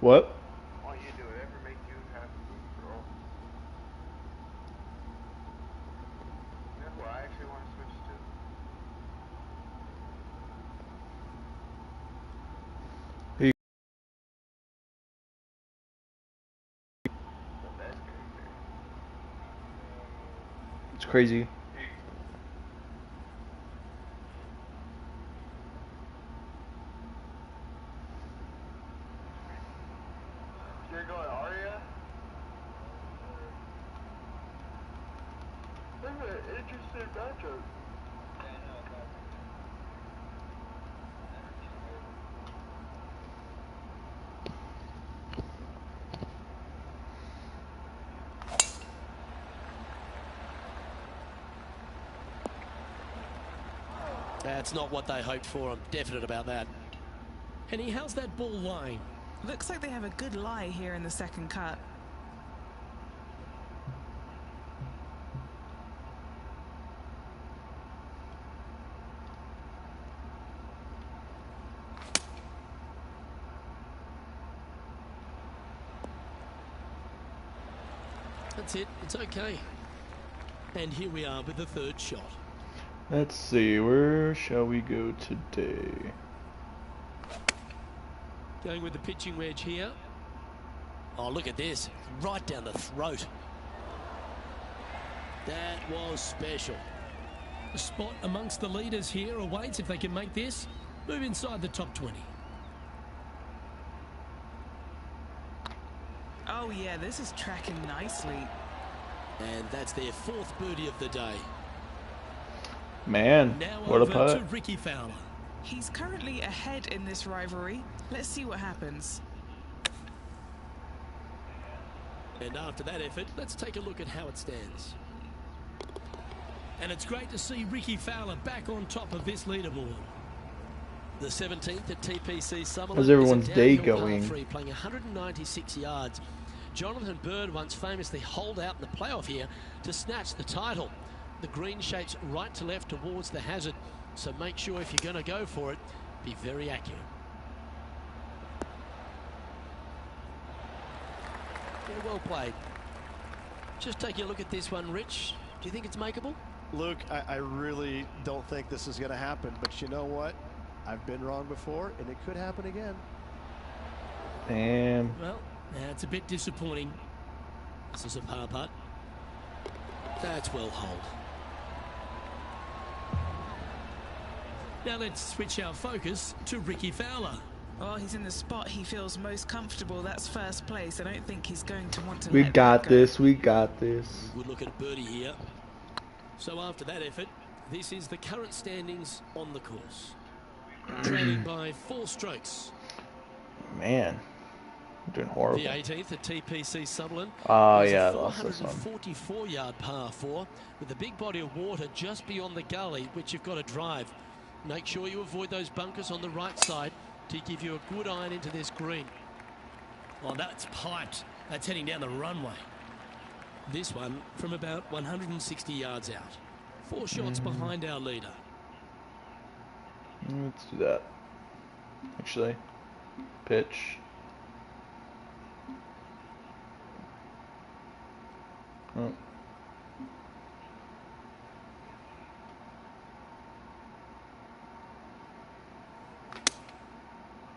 What? All you do it ever make you happy, girl. That's what I actually want to switch to. Hey. The best character. It's crazy. You're going Arya? That's an interesting matchup. That's not what they hoped for, I'm definite about that. Henny, how's that ball lying? Looks like they have a good lie here in the second cut. That's it, it's okay. And here we are with the third shot. Let's see, where shall we go today? Going with the pitching wedge here. Oh, look at this, right down the throat. That was special. A spot amongst the leaders here awaits if they can make this. Move inside the top 20. Oh yeah, this is tracking nicely. And that's their fourth birdie of the day. Man, now what a over putt. to Ricky Fowler. He's currently ahead in this rivalry. Let's see what happens. And after that effort, let's take a look at how it stands. And it's great to see Ricky Fowler back on top of this leaderboard. The 17th at TPC Summerlin. How's everyone's day downhill going? par three, playing 196 yards. Jonathan Bird once famously holed out in the playoff here to snatch the title. The green shapes right to left towards the hazard, so make sure if you're going to go for it, be very accurate. Yeah, well played. Just taking a look at this one, Rich. Do you think it's makeable? Luke, I really don't think this is going to happen, but you know what? I've been wrong before, and it could happen again. Damn. Well, that's a bit disappointing. This is a par putt. That's well holed. Now let's switch our focus to Ricky Fowler. Well, he's in the spot he feels most comfortable. That's first place. I don't think he's going to want to We let got that go. this. We got this. Good look at a birdie here. So after that effort, this is the current standings on the course. Trailing by 4 strokes. Man, I'm doing horrible. The 18th at TPC Sutherland. Oh It's yeah, I a lost this one. 444-yard par 4 with a big body of water just beyond the gully, which you've got to drive. Make sure you avoid those bunkers on the right side to give you a good iron into this green. Oh, that's piped. That's heading down the runway. This one from about 160 yards out. 4 shots behind our leader. Let's do that. Actually, pitch. Oh.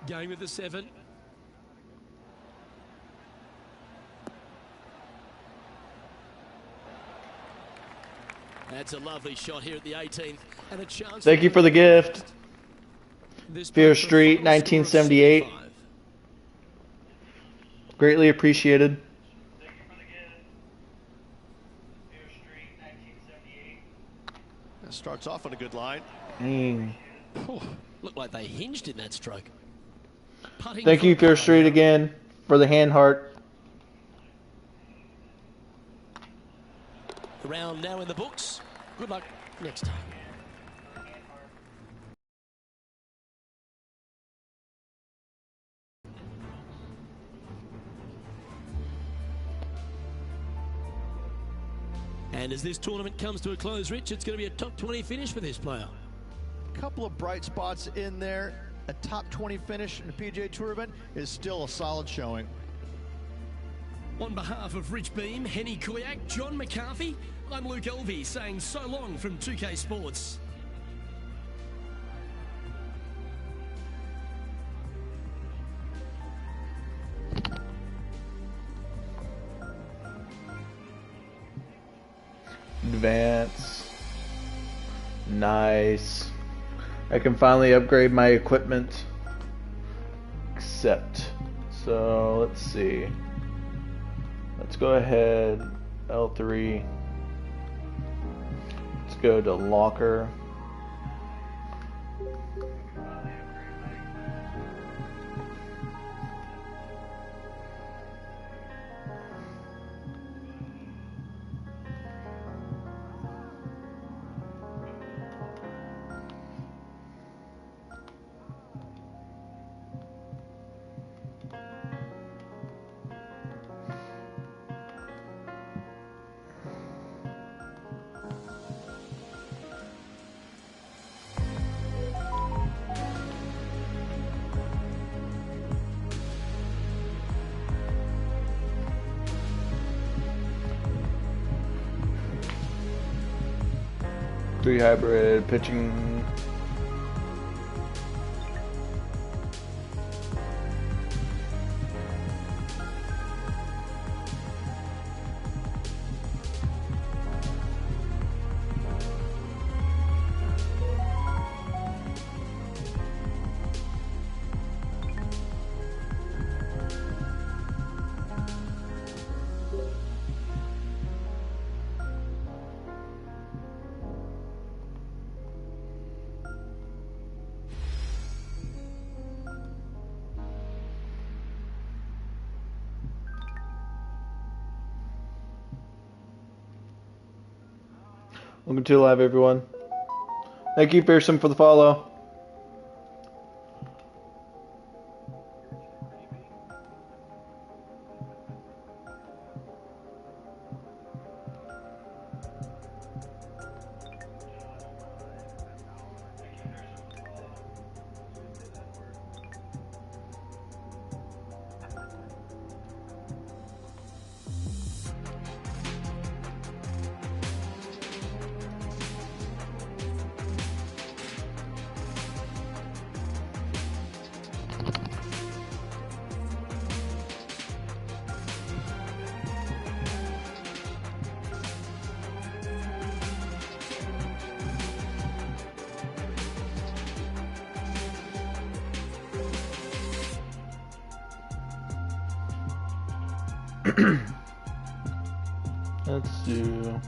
Game of the 7. That's a lovely shot here at the 18th, and a chance. Thank you for the gift. This Fear puts the Street, final score of 1978. 65. Greatly appreciated. That starts off on a good line. Looked like they hinged in that stroke. Putting Thank for you, a Fear par Street, now. again for the hand heart. The round now in the books. Good luck next time. And as this tournament comes to a close, Rich, it's going to be a top 20 finish for this player. Couple of bright spots in there. A top 20 finish in the PGA Tour event is still a solid showing. On behalf of Rich Beam, Henny Kuyak, John McCarthy, I'm Luke Elvey saying so long from 2K Sports. Advance. Nice. I can finally upgrade my equipment. Accept. So let's see. Let's go ahead. L3. Let's go to locker. Three hybrid pitching. Welcome to live, everyone. Thank you, Fearsome, for the follow. Let's do.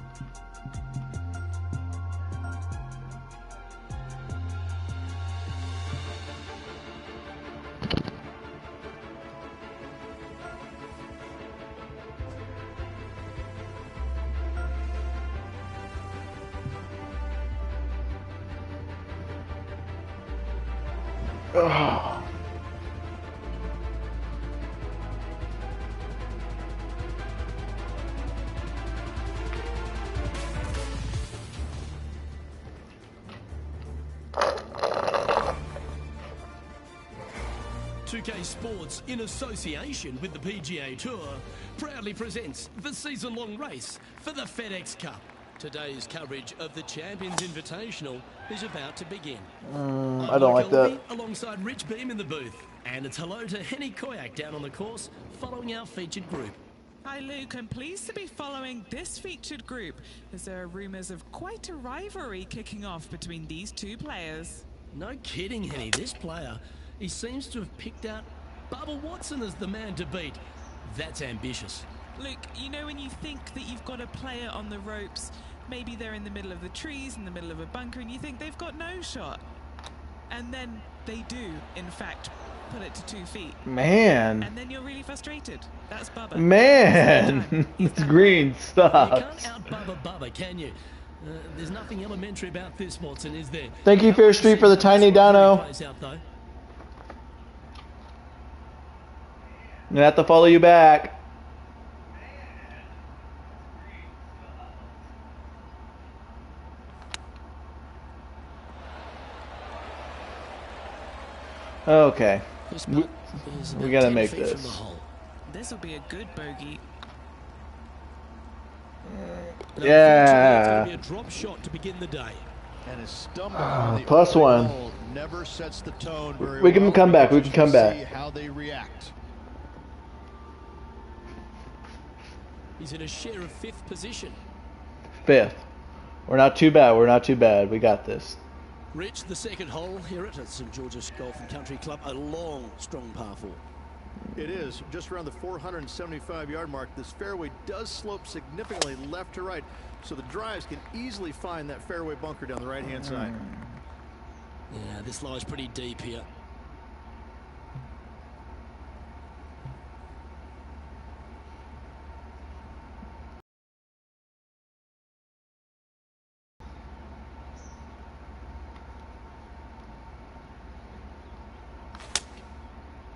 Oh. K Sports, in association with the PGA Tour, proudly presents the season-long race for the FedEx Cup. Today's coverage of the Champions Invitational is about to begin. I don't like that. Alongside Rich Beam in the booth. And it's hello to Henny Koyak down on the course, following our featured group. Hi Luke, I'm pleased to be following this featured group, as there are rumours of quite a rivalry kicking off between these two players. No kidding, Henny, this player, he seems to have picked out Bubba Watson as the man to beat. That's ambitious. Luke, you know when you think that you've got a player on the ropes, maybe they're in the middle of the trees, in the middle of a bunker, and you think they've got no shot. And then they do, in fact, put it to 2 feet. Man. And then you're really frustrated. That's Bubba. Man. It's green stuff. You can't out Bubba, can you? There's nothing elementary about this, Watson, is there? Thank you, Fair Street, for the tiny dono. I'm gonna have to follow you back. Okay. We gotta make this. This will be a good bogey. Yeah. Be a drop shot to begin the day. And his stumble on the +1. never sets the tone very We can well. come back. We can come back. See how they react. He's in a share of 5th position. 5th. We're not too bad. We're not too bad. We got this. Rich, the second hole here at St George's Golf and Country Club, a long, strong par 4. It is just around the 475-yard mark. This fairway does slope significantly left to right, so the drives can easily find that fairway bunker down the right-hand side. Yeah, this lies pretty deep here.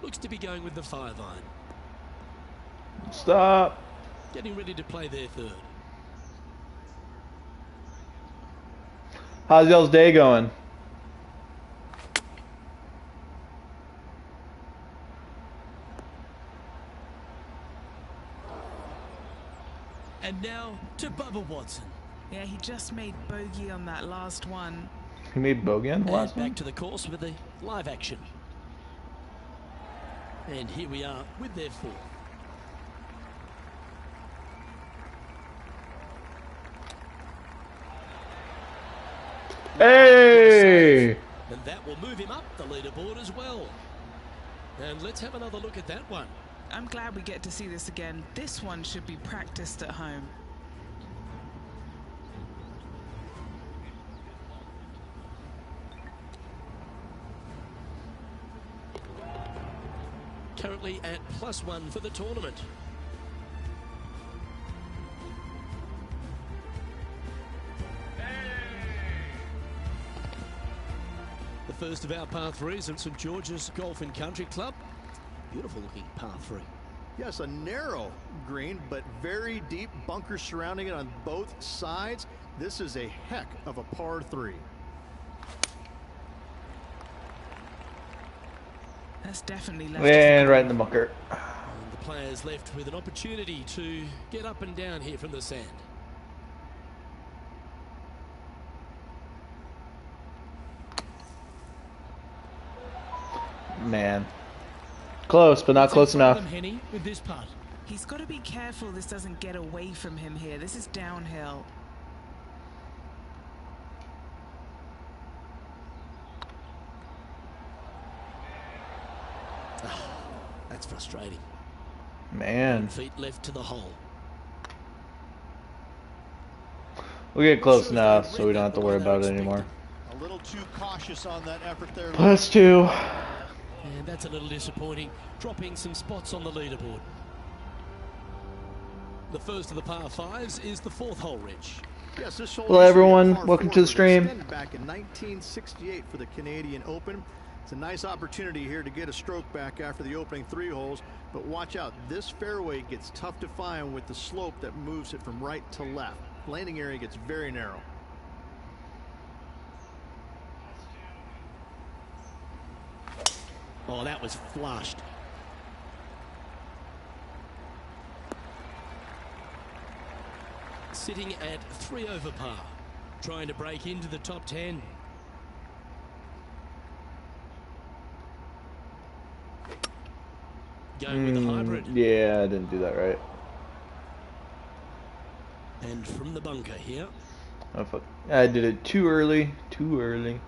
Looks to be going with the 5-iron. Stop. Getting ready to play their 3rd. How's y'all's day going? And now to Bubba Watson. Yeah, he just made bogey on that last one. He made bogey on the last back one? to the course with the live action. And here we are with their 4th. Hey! And that will move him up the leaderboard as well. And let's have another look at that one. I'm glad we get to see this again. This one should be practiced at home. Currently at +1 for the tournament. The first of our par 3s at St George's Golf and Country Club. Beautiful looking par 3. Yes, a narrow green, but very deep bunkers surrounding it on both sides. This is a heck of a par 3. That's definitely left. And right in the bunker. And the players left with an opportunity to get up and down here from the sand. Man. Close, but not close enough. Henny with this putt. He's got to be careful this doesn't get away from him here. This is downhill. That's frustrating. Man. 8 feet left to the hole. We'll get close Sure, enough they so we don't read have to that worry the way about it they're anymore. A little too cautious on that effort there. Plus 2. And that's a little disappointing, dropping some spots on the leaderboard. The first of the par 5s is the 4th hole, Rich. Yes, this hole Hello used to be a everyone, par welcome 4, to the but stream. extended back in 1968 for the Canadian Open. It's a nice opportunity here to get a stroke back after the opening 3 holes, but watch out, this fairway gets tough to find with the slope that moves it from right to left. Landing area gets very narrow. Oh, that was flushed. Sitting at 3 over par, trying to break into the top 10. Going with the hybrid. Yeah, I didn't do that right. And from the bunker here. Oh, fuck. I did it too early. Too early.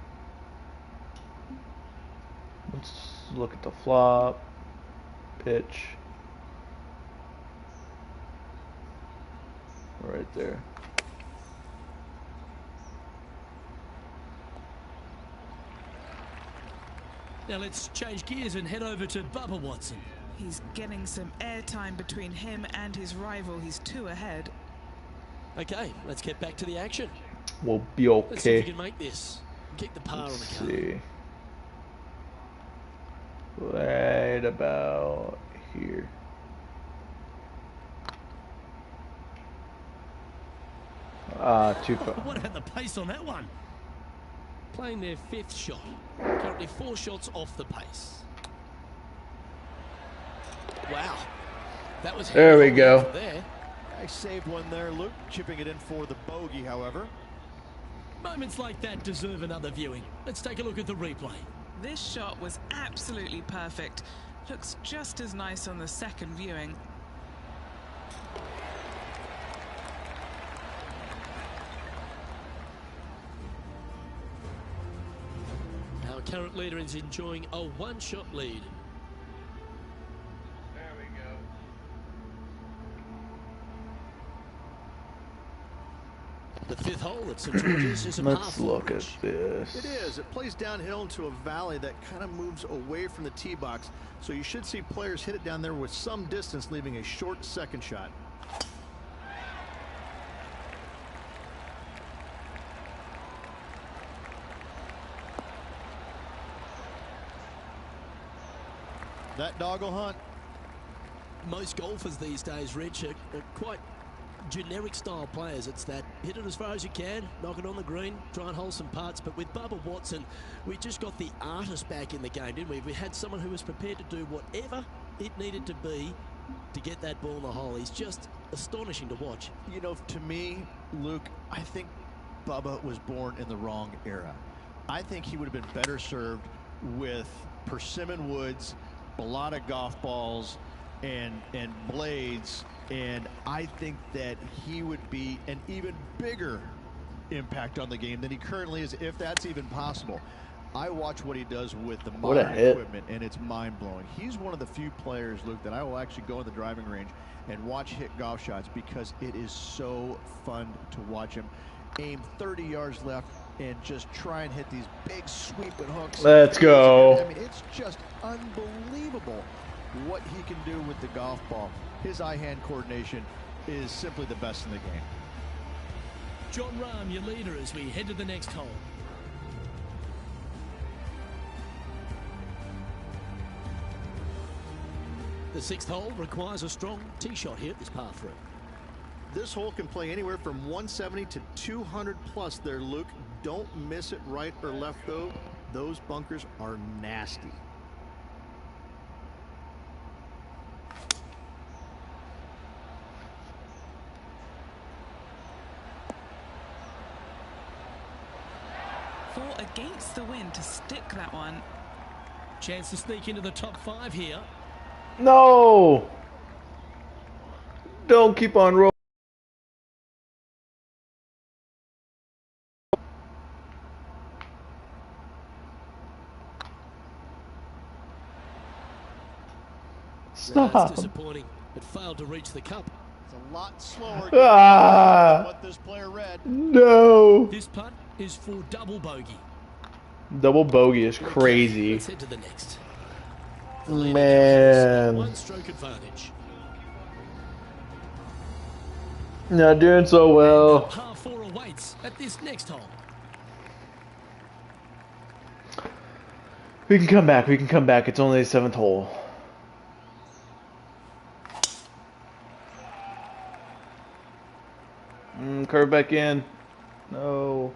Let's look at the flop. Pitch. Right there. Now let's change gears and head over to Bubba Watson. He's getting some airtime between him and his rival. He's 2 ahead. Okay, let's get back to the action. We'll be Let's see if okay. we can make this. Kick the par Let's on the card. see. Right about here. Too far. What about the pace on that one? Playing their 5th shot. Currently 4 shots off the pace. Wow. That was There we go. There. I saved one there, Luke, chipping it in for the bogey, however. Moments like that deserve another viewing. Let's take a look at the replay. This shot was absolutely perfect. Looks just as nice on the second viewing. Our current leader is enjoying a 1-shot lead. There we go. The 5th hole at St. George's is a par Let's 4. look at Rich. this. It is. It plays downhill into a valley that kind of moves away from the tee box. So you should see players hit it down there with some distance, leaving a short second shot. That dog will hunt. Most golfers these days, Rich, are quite generic style players. It's that hit it as far as you can, knock it on the green, try and hold some putts. But with Bubba Watson, we just got the artist back in the game, didn't we? We had someone who was prepared to do whatever it needed to be to get that ball in the hole. He's just astonishing to watch. You know, to me, Luke, I think Bubba was born in the wrong era. I think he would have been better served with persimmon woods, balata golf balls, and blades, and I think that he would be an even bigger impact on the game than he currently is, if that's even possible. I watch what he does with the modern equipment, and it's mind-blowing. He's one of the few players, Luke, that I will actually go in the driving range and watch hit golf shots because it is so fun to watch him aim 30 yards left and just try and hit these big sweeping hooks. Let's go. I mean, it's just unbelievable what he can do with the golf ball. His eye-hand coordination is simply the best in the game. John Rahm, your leader, as we head to the next hole. The 6th hole requires a strong tee shot here at this par 3. This hole can play anywhere from 170 to 200 plus there, Luke. Don't miss it right or left, though. Those bunkers are nasty. Fought against the wind to stick that one. Chance to sneak into the top 5 here. No! Don't keep on rolling. That's Stop. disappointing. but failed to reach the cup. It's a lot slower Ah. than what this player read. No. This putt is for double bogey. Double bogey is Okay, crazy. let's head to the next. Man. One stroke advantage. Not doing so well. Par 4 awaits at this next hole. We can come back. We can come back. It's only the 7th hole. Curve back in. No.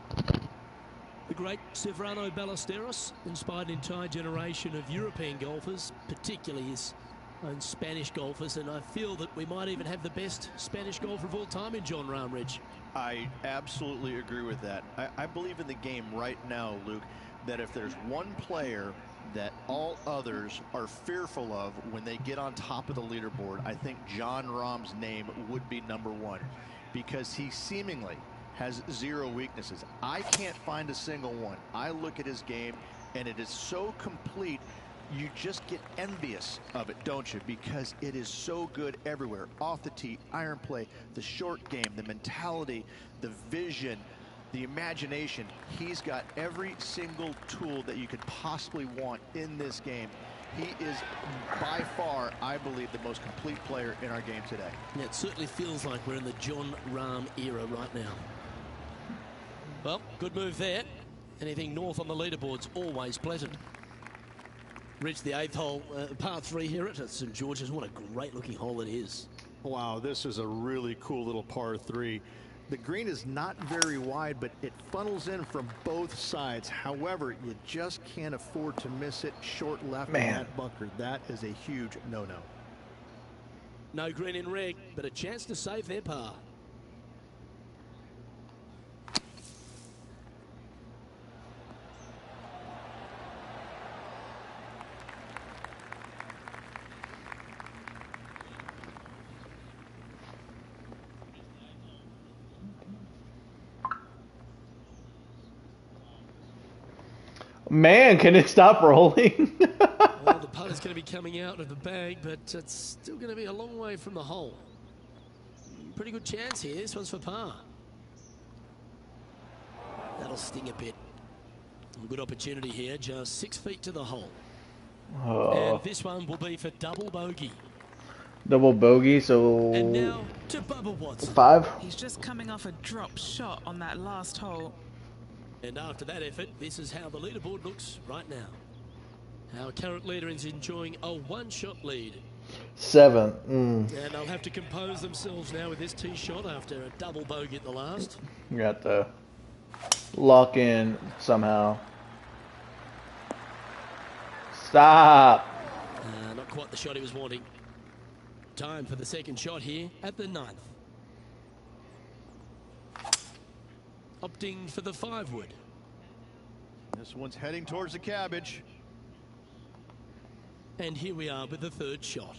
The great Severano Ballesteros inspired an entire generation of European golfers, particularly his own Spanish golfers, and I feel that we might even have the best Spanish golfer of all time in John Rahm, Rich. I absolutely agree with that. I believe in the game right now, Luke, that if there's one player that all others are fearful of when they get on top of the leaderboard, I think John Rahm's name would be #1, because he seemingly has zero weaknesses. I can't find a single one. I look at his game and it is so complete, you just get envious of it, don't you? Because it is so good everywhere. Off the tee, iron play, the short game, the mentality, the vision, the imagination. He's got every single tool that you could possibly want in this game. He is by far, I believe, the most complete player in our game today. Yeah, it certainly feels like we're in the John Rahm era right now. Well, good move there. Anything north on the leaderboard's always pleasant. Reached the 8th hole, par 3 here at St. George's. What a great looking hole it is. Wow, this is a really cool little par 3. The green is not very wide, but it funnels in from both sides. However, you just can't afford to miss it short left in that bunker. That is a huge no-no. No green in red, but a chance to save their par. Man, can it stop rolling? Well, the putt is going to be coming out of the bag, but it's still going to be a long way from the hole. Pretty good chance here. This one's for par. That'll sting a bit. A good opportunity here, just 6 feet to the hole. Oh. And this one will be for double bogey. Double bogey, so... And now to Bubba Watson. 5. He's just coming off a drop shot on that last hole. And after that effort, this is how the leaderboard looks right now. Our current leader is enjoying a 1-shot lead. 7. And they'll have to compose themselves now with this tee shot after a double bogey at the last. You got to lock in somehow. Stop. Not quite the shot he was wanting. Time for the second shot here at the 9th. Opting for the 5-wood. This one's heading towards the cabbage. And here we are with the 3rd shot.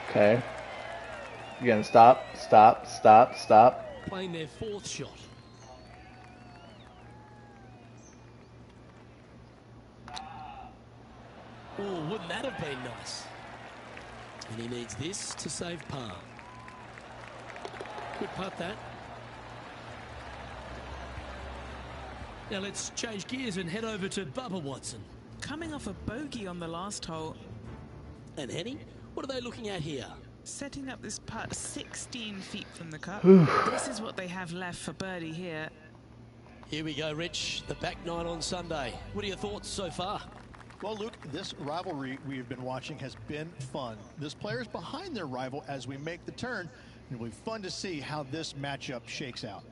Okay. Again, stop, stop, stop, stop. Playing their 4th shot. Oh, wouldn't that have been nice? And he needs this to save par. Good putt, that. Now let's change gears and head over to Bubba Watson. Coming off a bogey on the last hole. And Henny, what are they looking at here? Setting up this putt 16 feet from the cup. This is what they have left for birdie here. Here we go, Rich. The back 9 on Sunday. What are your thoughts so far? Well, Luke, this rivalry we've been watching has been fun. This player's behind their rival as we make the turn, and it'll be fun to see how this matchup shakes out.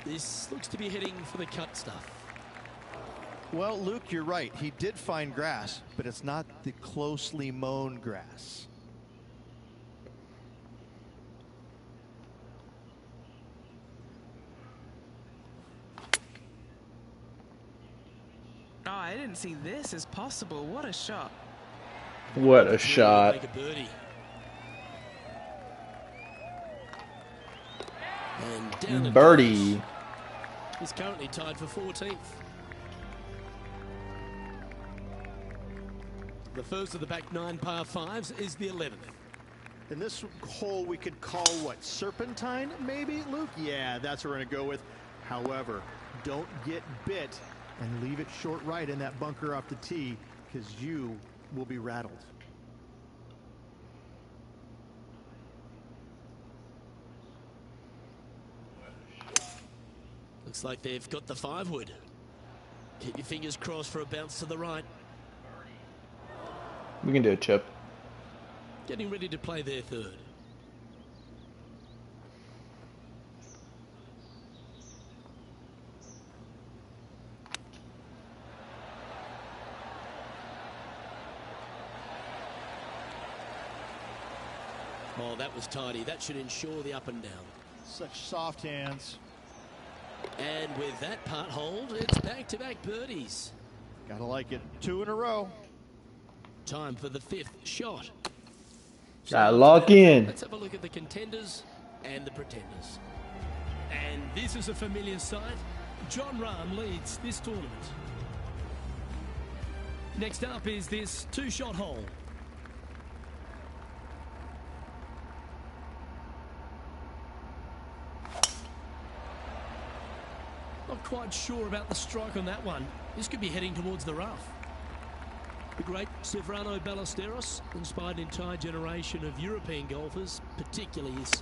This looks to be heading for the cut stuff. Well, Luke, you're right. He did find grass, but it's not the closely mown grass. Oh, I didn't see this as possible. What a shot. What a shot. Make a birdie. And down it Birdie. goes. He's currently tied for 14th. The first of the back 9 par 5s is the 11th. In this hole, we could call what, serpentine, maybe, Luke? Yeah, that's what we're going to go with. However, don't get bit and leave it short right in that bunker off the tee, because you will be rattled. Looks like they've got the 5-wood. Keep your fingers crossed for a bounce to the right. We can do a chip. Getting ready to play their third. Oh, that was tidy. That should ensure the up and down. Such soft hands. And with that part hold, it's back-to-back birdies. Gotta like it. 2 in a row. Time for the 5th shot. Lock in. Let's have a look at the contenders and the pretenders. And this is a familiar sight. Jon Rahm leads this tournament. Next up is this 2-shot hole. Not quite sure about the strike on that one. This could be heading towards the rough. The great Severano Ballesteros inspired an entire generation of European golfers, particularly his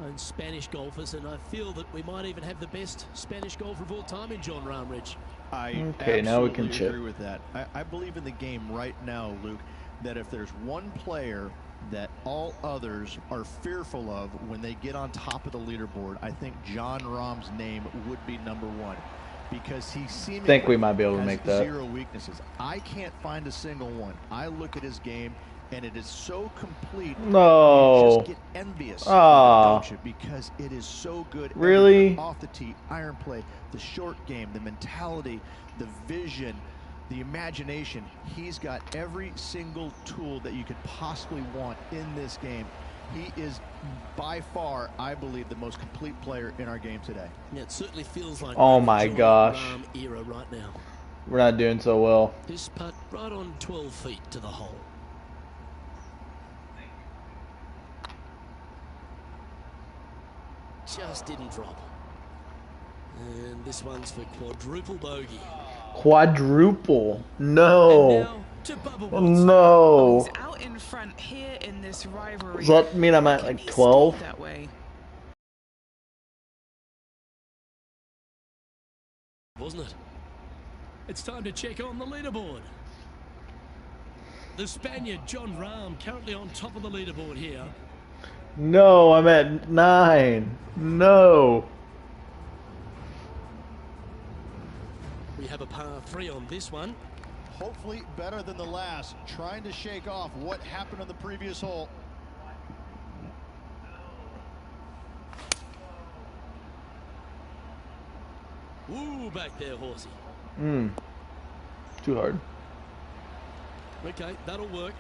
own Spanish golfers, and I feel that we might even have the best Spanish golfer of all time in Jon Rahm, Rich. Okay, now we can chip. Agree with that. I believe in the game right now, Luke, that if there's one player that all others are fearful of when they get on top of the leaderboard, I think Jon Rahm's name would be #1. Because he seemingly think we might be able to make that. 0 weaknesses. I can't find a single one. I look at his game, and it is so complete. No. You just get envious, don't you? Because it is so good. Really? Everything off the tee, iron play, the short game, the mentality, the vision, the imagination. He's got every single tool that you could possibly want in this game. He is by far, I believe, the most complete player in our game today. Yeah, it certainly feels like Oh my Jon gosh. Rahm era right now. We're not doing so well. This putt right on 12 feet to the hole. Just didn't drop. And this one's for quadruple bogey. Quadruple. And No. now to Bubba Watson. No. He's out in front here in this rivalry. Does that mean I'm at Can like he stay 12? that way? Wasn't it? It's time to check on the leaderboard. The Spaniard Jon Rahm currently on top of the leaderboard here. No, I'm at 9. No. We have a par 3 on this one. Hopefully better than the last. Trying to shake off what happened on the previous hole. Ooh, back there, horsey. Too hard. Okay, that'll work.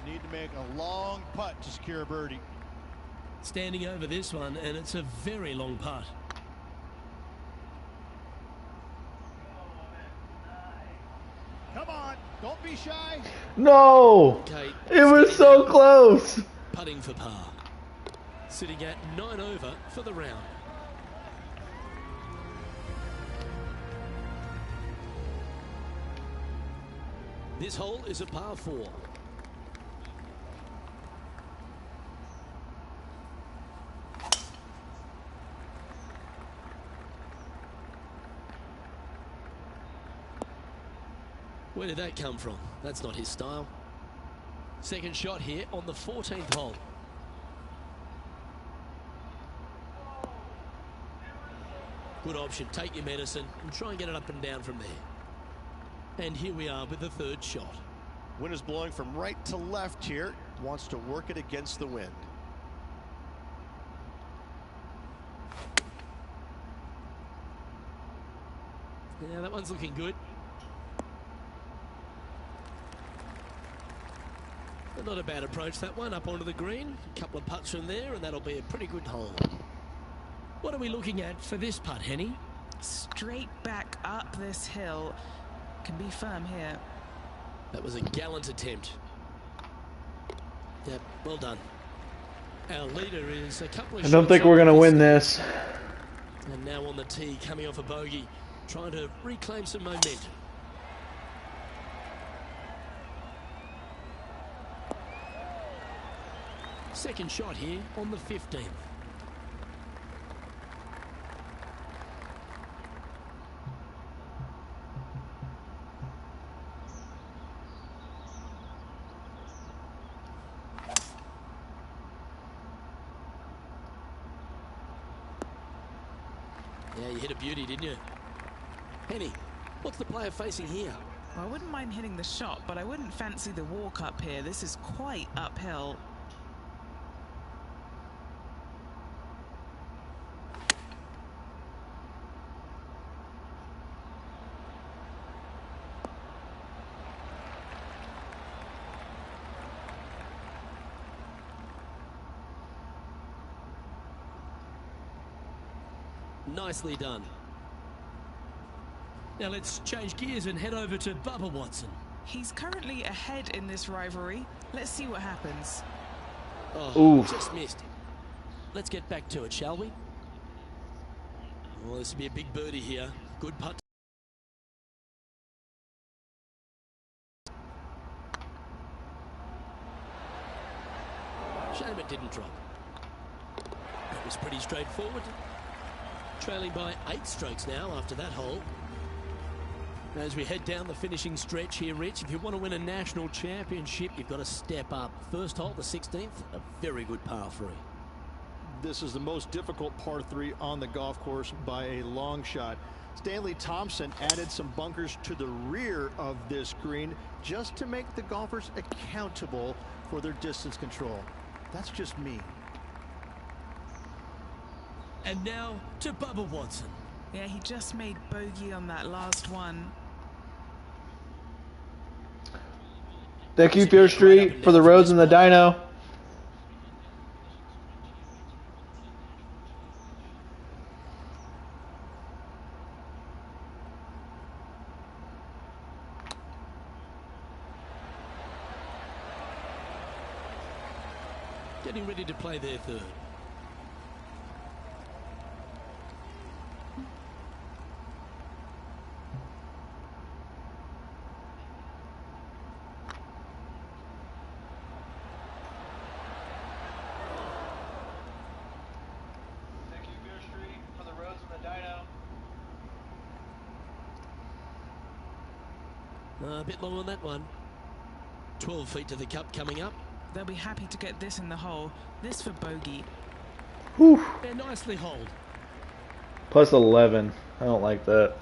We need to make a long putt to secure a birdie. Standing over this one, and it's a very long putt. Come on, don't be shy. No. Okay, It was so close. putting for par. Sitting at 9 over for the round. This hole is a par 4. Where did that come from? That's not his style. Second shot here on the 14th hole. Good option. Take your medicine and try and get it up and down from there. And here we are with the third shot. Wind is blowing from right to left here. Wants to work it against the wind. Yeah, that one's looking good. But not a bad approach, that one, up onto the green. A couple of putts from there, and that'll be a pretty good hole. What are we looking at for this putt, Henny? Straight back up this hill. Can be firm here. That was a gallant attempt. Yep, well done. Our leader is a couple of I don't shots think we're off going to this win time. this. And now on the tee, coming off a bogey, trying to reclaim some momentum. Second shot here on the 15th. Yeah, you hit a beauty, didn't you? Henny, what's the player facing here? Well, I wouldn't mind hitting the shot, but I wouldn't fancy the walk up here. This is quite uphill. Nicely done. Now let's change gears and head over to Bubba Watson. He's currently ahead in this rivalry. Let's see what happens. Oh, Oof. just missed. Let's get back to it, shall we? Well, this will be a big birdie here. Good putt. Shame it didn't drop. That was pretty straightforward. Trailing by 8 strokes now after that hole. As we head down the finishing stretch here, Rich, if you want to win a national championship, you've got to step up. First hole, the 16th, a very good par 3. This is the most difficult par 3 on the golf course by a long shot. Stanley Thompson added some bunkers to the rear of this green just to make the golfers accountable for their distance control. That's just me. And now to Bubba Watson. Yeah, he just made bogey on that last one. Thank you, Fear Street, for the roads and the dyno. Getting ready to play their third. A bit long on that one. 12 feet to the cup coming up. They'll be happy to get this in the hole. This for bogey. Whew. Yeah, nicely holed. Plus 11. I don't like that.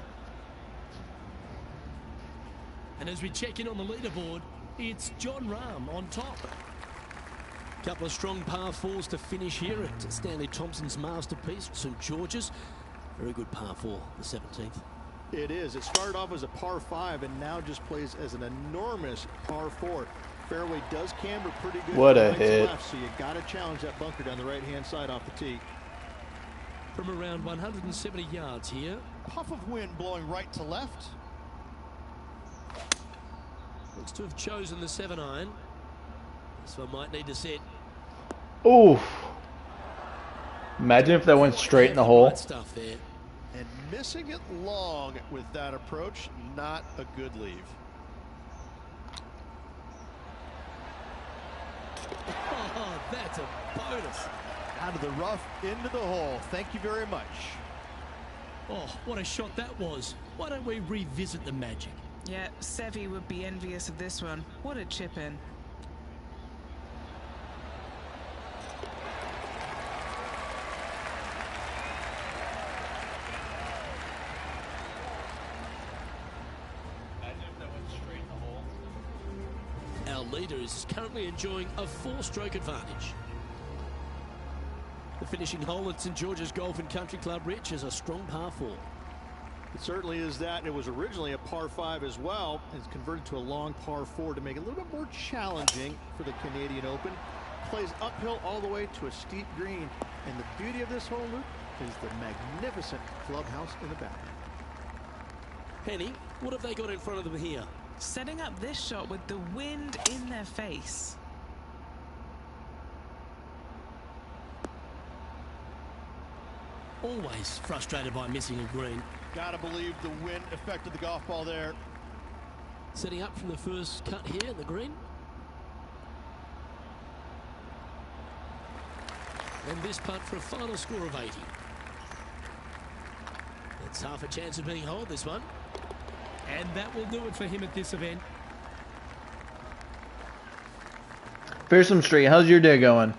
And as we check in on the leaderboard, it's John Rahm on top. Couple of strong par 4s to finish here at Stanley Thompson's masterpiece, St George's. Very good par 4, the 17th. It is. It started off as a par 5 and now just plays as an enormous par 4. Fairway does camber pretty good. What a right to hit. left, so you got to challenge that bunker down the right-hand side off the tee. From around 170 yards here. Puff of wind blowing right to left. Looks to have chosen the 7-iron. This one might need to set. Oof. Imagine if that went straight in the hole. Right stuff there. And missing it long with that approach, not a good leave. Oh, that's a bonus. Out of the rough, into the hole. Thank you very much. Oh, what a shot that was. Why don't we revisit the magic? Yeah, Seve would be envious of this one. What a chip in. Our leader is currently enjoying a 4-stroke advantage. The finishing hole at St George's Golf and Country Club, Rich, is a strong par 4. It certainly is that. It was originally a par 5 as well. It's converted to a long par 4 to make it a little bit more challenging for the Canadian Open. Plays uphill all the way to a steep green. And the beauty of this hole, Luke, is the magnificent clubhouse in the back. Henny, what have they got in front of them here? Setting up this shot with the wind in their face. Always frustrated by missing a green. Gotta believe the wind affected the golf ball there. Setting up from the first cut here in the green. And this putt for a final score of 80. It's half a chance of being holed, this one. And that will do it for him at this event. Fearsome Street, how's your day going?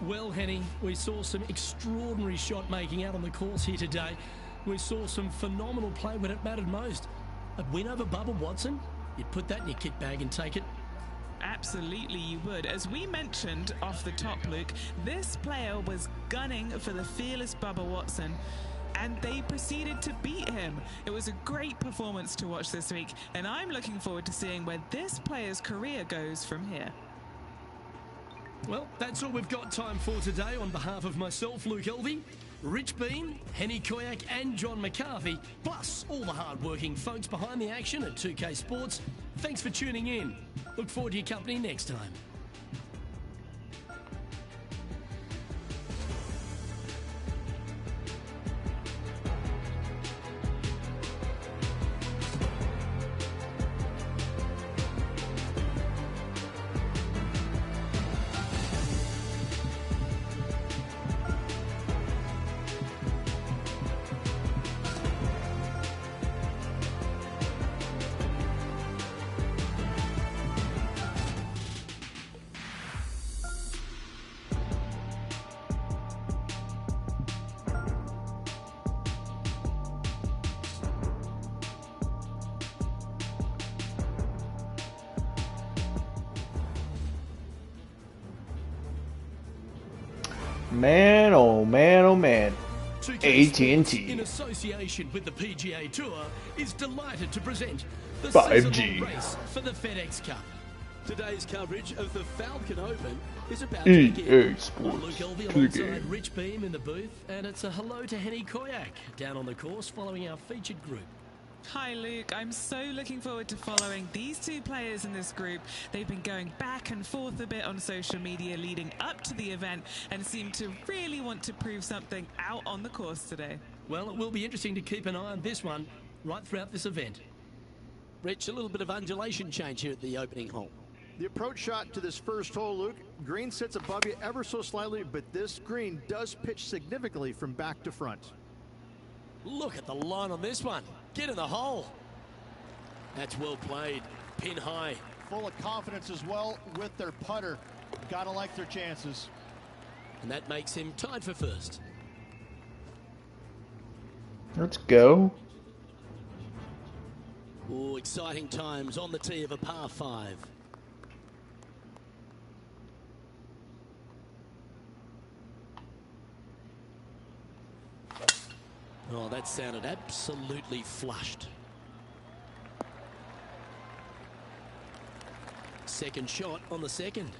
Well, Henny, we saw some extraordinary shot making out on the course here today. We saw some phenomenal play when it mattered most. A win over Bubba Watson? You'd put that in your kit bag and take it. Absolutely you would. As we mentioned off the top, Luke, this player was gunning for the fearless Bubba Watson, and they proceeded to beat him. It was a great performance to watch this week, and I'm looking forward to seeing where this player's career goes from here. Well, that's all we've got time for today. On behalf of myself, Luke Elvey, Rich Bean, Henny Koyak and John McCarthy, plus all the hard-working folks behind the action at 2K Sports, thanks for tuning in. Look forward to your company next time. Man, oh man, oh man. 2K Sports, AT&T. in association with the PGA Tour, is delighted to present the 5G. season-long race for the FedEx Cup. Today's coverage of the Falcon Open is about to begin. EA Sports. Luke Elvey To the alongside game. Rich Beam in the booth, and it's a hello to Henny Koyak down on the course following our featured group. Hi Luke, I'm so looking forward to following these two players in this group. They've been going back and forth a bit on social media leading up to the event and seem to really want to prove something out on the course today. Well, it will be interesting to keep an eye on this one right throughout this event. Rich, a little bit of undulation change here at the opening hole. The approach shot to this first hole, Luke, green sits above you ever so slightly, but this green does pitch significantly from back to front. Look at the line on this one. Get in the hole. That's well played. Pin high. Full of confidence as well with their putter. Gotta like their chances. And that makes him tied for first. Let's go. Oh, exciting times on the tee of a par 5. Oh, that sounded absolutely flushed. Second shot on the second.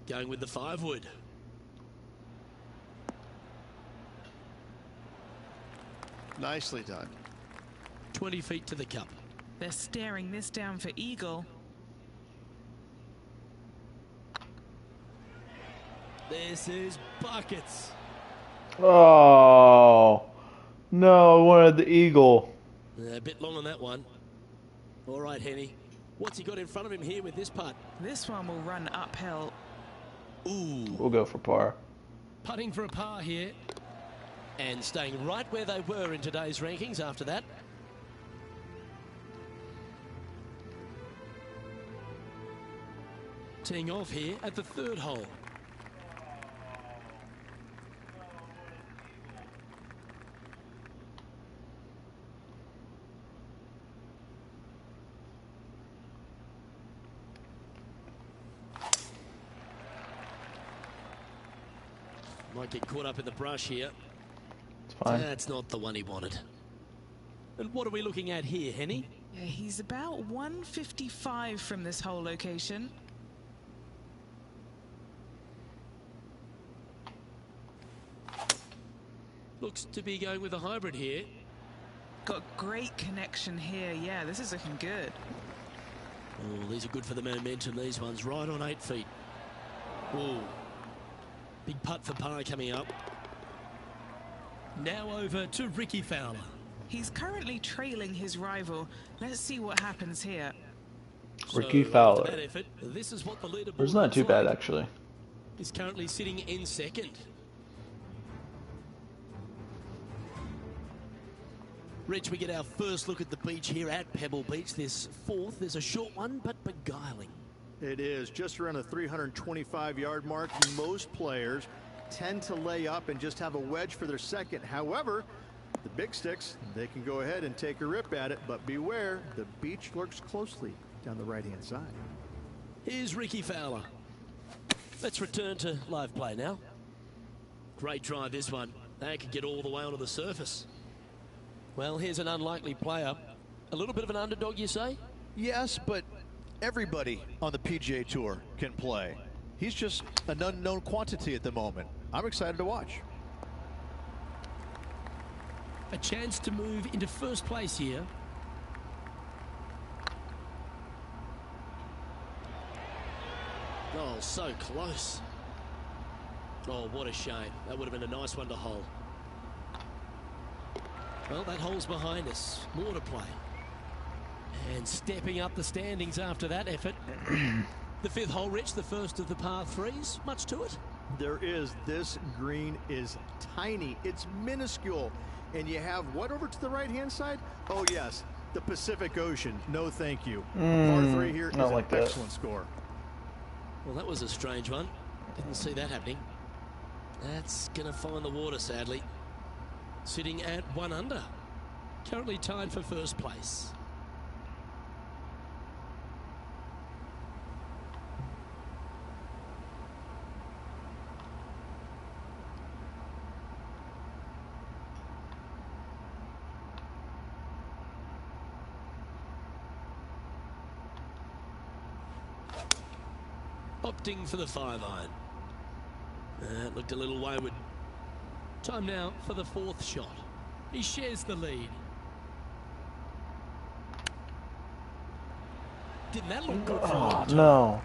Going with the 5-wood. Nicely done. 20 feet to the cup. They're staring this down for eagle. This is buckets. Oh, no, I wanted the eagle. A bit long on that one. All right, Henny. What's he got in front of him here with this putt? This one will run uphill. Ooh. We'll go for par. Putting for a par here. And staying right where they were in today's rankings after that. Teeing off here at the 3rd hole. Might get caught up in the brush here. It's fine. That's not the one he wanted. And what are we looking at here, Henny? Yeah, he's about 155 from this hole location. Looks to be going with a hybrid here. Got great connection here. Yeah, this is looking good. Oh, these are good for the momentum, these ones. Right on 8 feet. Oh, big putt for par coming up. Now over to Ricky Fowler. He's currently trailing his rival. Let's see what happens here. Ricky So, Fowler. after that effort, this is what the leaderboard It's not looks too bad, like. actually. He's currently sitting in second. Rich, we get our first look at the beach here at Pebble Beach. This fourth is a short one, but beguiling. It is just around the 325-yard mark. Most players tend to lay up and just have a wedge for their second. However, the big sticks, they can go ahead and take a rip at it, but beware, the beach lurks closely down the right-hand side. Here's Ricky Fowler. Let's return to live play now. Great drive, this one. They could get all the way onto the surface. Well, here's an unlikely player. A little bit of an underdog, you say? Yes, but everybody on the PGA Tour can play. He's just an unknown quantity at the moment. I'm excited to watch. A chance to move into first place here. Oh, so close. Oh, what a shame. That would have been a nice one to hold. Well, that hole's behind us. More to play. And stepping up the standings after that effort. The fifth hole, Rich, the first of the par threes. Much to it? There is. This green is tiny. It's minuscule. And you have what over to the right-hand side? Oh, yes, the Pacific Ocean. No, thank you. Par 3 here is an excellent score. Well, that was a strange one. Didn't see that happening. That's going to find the water, sadly. Sitting at 1 under. Currently tied for first place. Opting for the 5-iron. That looked a little wayward. Time now for the fourth shot. He shares the lead. Didn't that look good for Oh, him? no.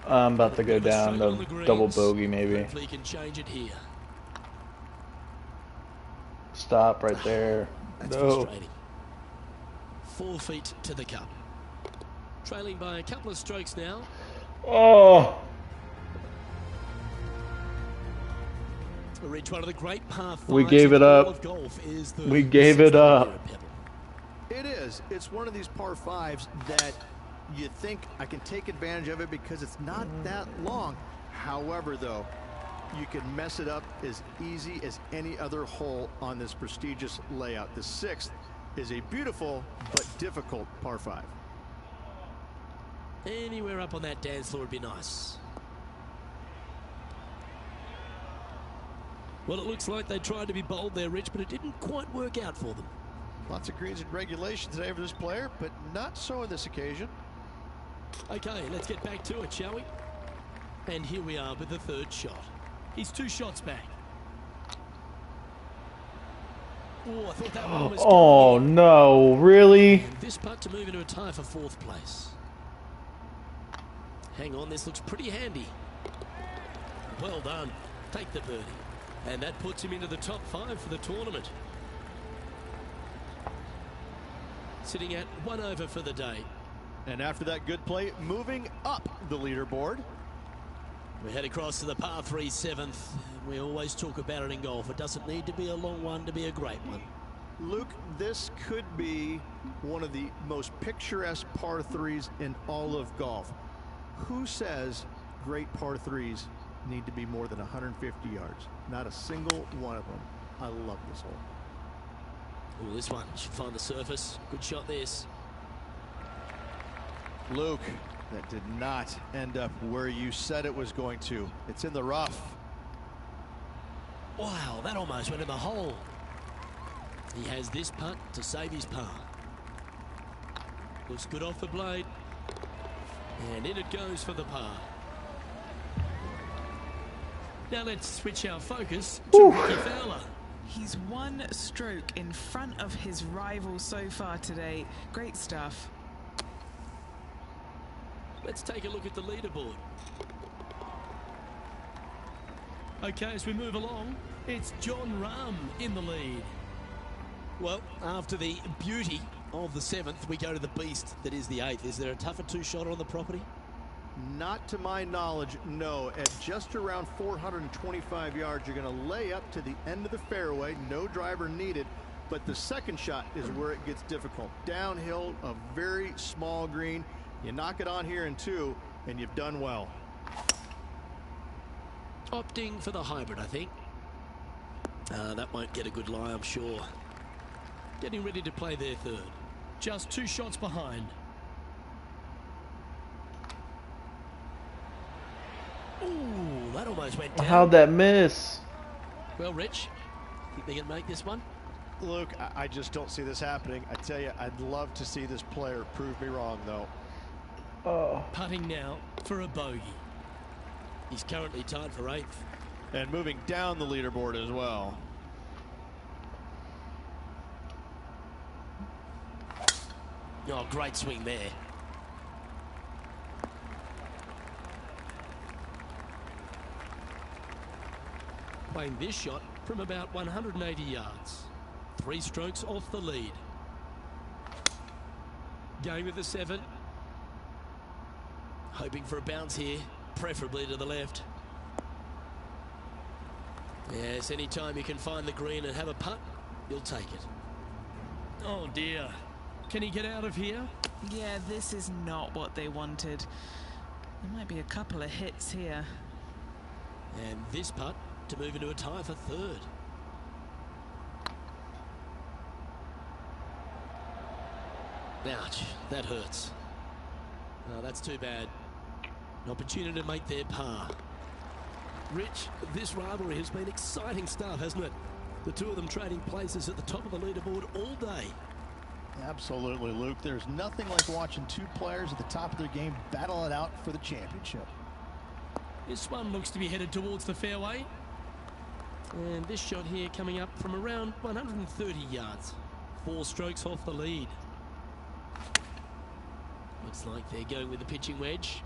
I'm about to go down Straight on the the greens. double bogey, maybe. Hopefully he can change it here. Stop right there. That's No. frustrating. 4 feet to the cup. Trailing by a couple of strokes now. Oh. Reach one of the great par fives. We gave it in all up. of golf is the We gave it up. here at Pebble. It is. It's one of these par 5s that you think I can take advantage of it because it's not that long. However, though, you can mess it up as easy as any other hole on this prestigious layout. The 6th is a beautiful but difficult par 5. Anywhere up on that dance floor would be nice. Well, it looks like they tried to be bold there, Rich, but it didn't quite work out for them. Lots of greens and regulation today for this player, but not so on this occasion. Okay, let's get back to it, shall we? And here we are with the third shot. He's 2 shots back. Oh, I thought that one was Oh, no. Really? And this putt to move into a tie for 4th place. Hang on, this looks pretty handy. Well done. Take the birdie. And that puts him into the top 5 for the tournament. Sitting at 1 over for the day. And after that good play, moving up the leaderboard. We head across to the par 3 7th. We always talk about it in golf. It doesn't need to be a long one to be a great one. Luke, this could be one of the most picturesque par 3s in all of golf. Who says great par 3s need to be more than 150 yards? Not a single one of them. I love this hole. Oh, this one should find the surface. Good shot, this. Luke, that did not end up where you said it was going to. It's in the rough. Wow, that almost went in the hole. He has this putt to save his par. Looks good off the blade. And in it goes for the par. Now let's switch our focus to Ricky Fowler. He's one stroke in front of his rival so far today. Great stuff. Let's take a look at the leaderboard. Okay, as we move along, it's Jon Rahm in the lead. Well, after the beauty of the 7th, we go to the beast that is the 8th. Is there a tougher two-shotter on the property? Not to my knowledge, no. At just around 425 yards, you're going to lay up to the end of the fairway. No driver needed. But the second shot is where it gets difficult. Downhill, a very small green. You knock it on here in 2, and you've done well. Opting for the hybrid, I think. That won't get a good lie, I'm sure. Getting ready to play their 3rd. Just 2 shots behind. Ooh, that almost went down. How'd that miss? Well, Rich, think they can make this one? Luke, I just don't see this happening. I tell you, I'd love to see this player prove me wrong, though. Oh. Putting now for a bogey. He's currently tied for 8th. And moving down the leaderboard as well. Oh, great swing there. Playing this shot from about 180 yards. 3 strokes off the lead. Going with the 7. Hoping for a bounce here, preferably to the left. Yes, anytime you can find the green and have a putt, you'll take it. Oh dear. Can he get out of here? Yeah, this is not what they wanted. There might be a couple of hits here. And this putt to move into a tie for 3rd. Ouch, that hurts. Oh, that's too bad. An opportunity to make their par. Rich, this rivalry has been exciting stuff, hasn't it? The two of them trading places at the top of the leaderboard all day. Absolutely, Luke. There's nothing like watching 2 players at the top of their game battle it out for the championship. This one looks to be headed towards the fairway. And this shot here coming up from around 130 yards. 4 strokes off the lead. Looks like they're going with the pitching wedge.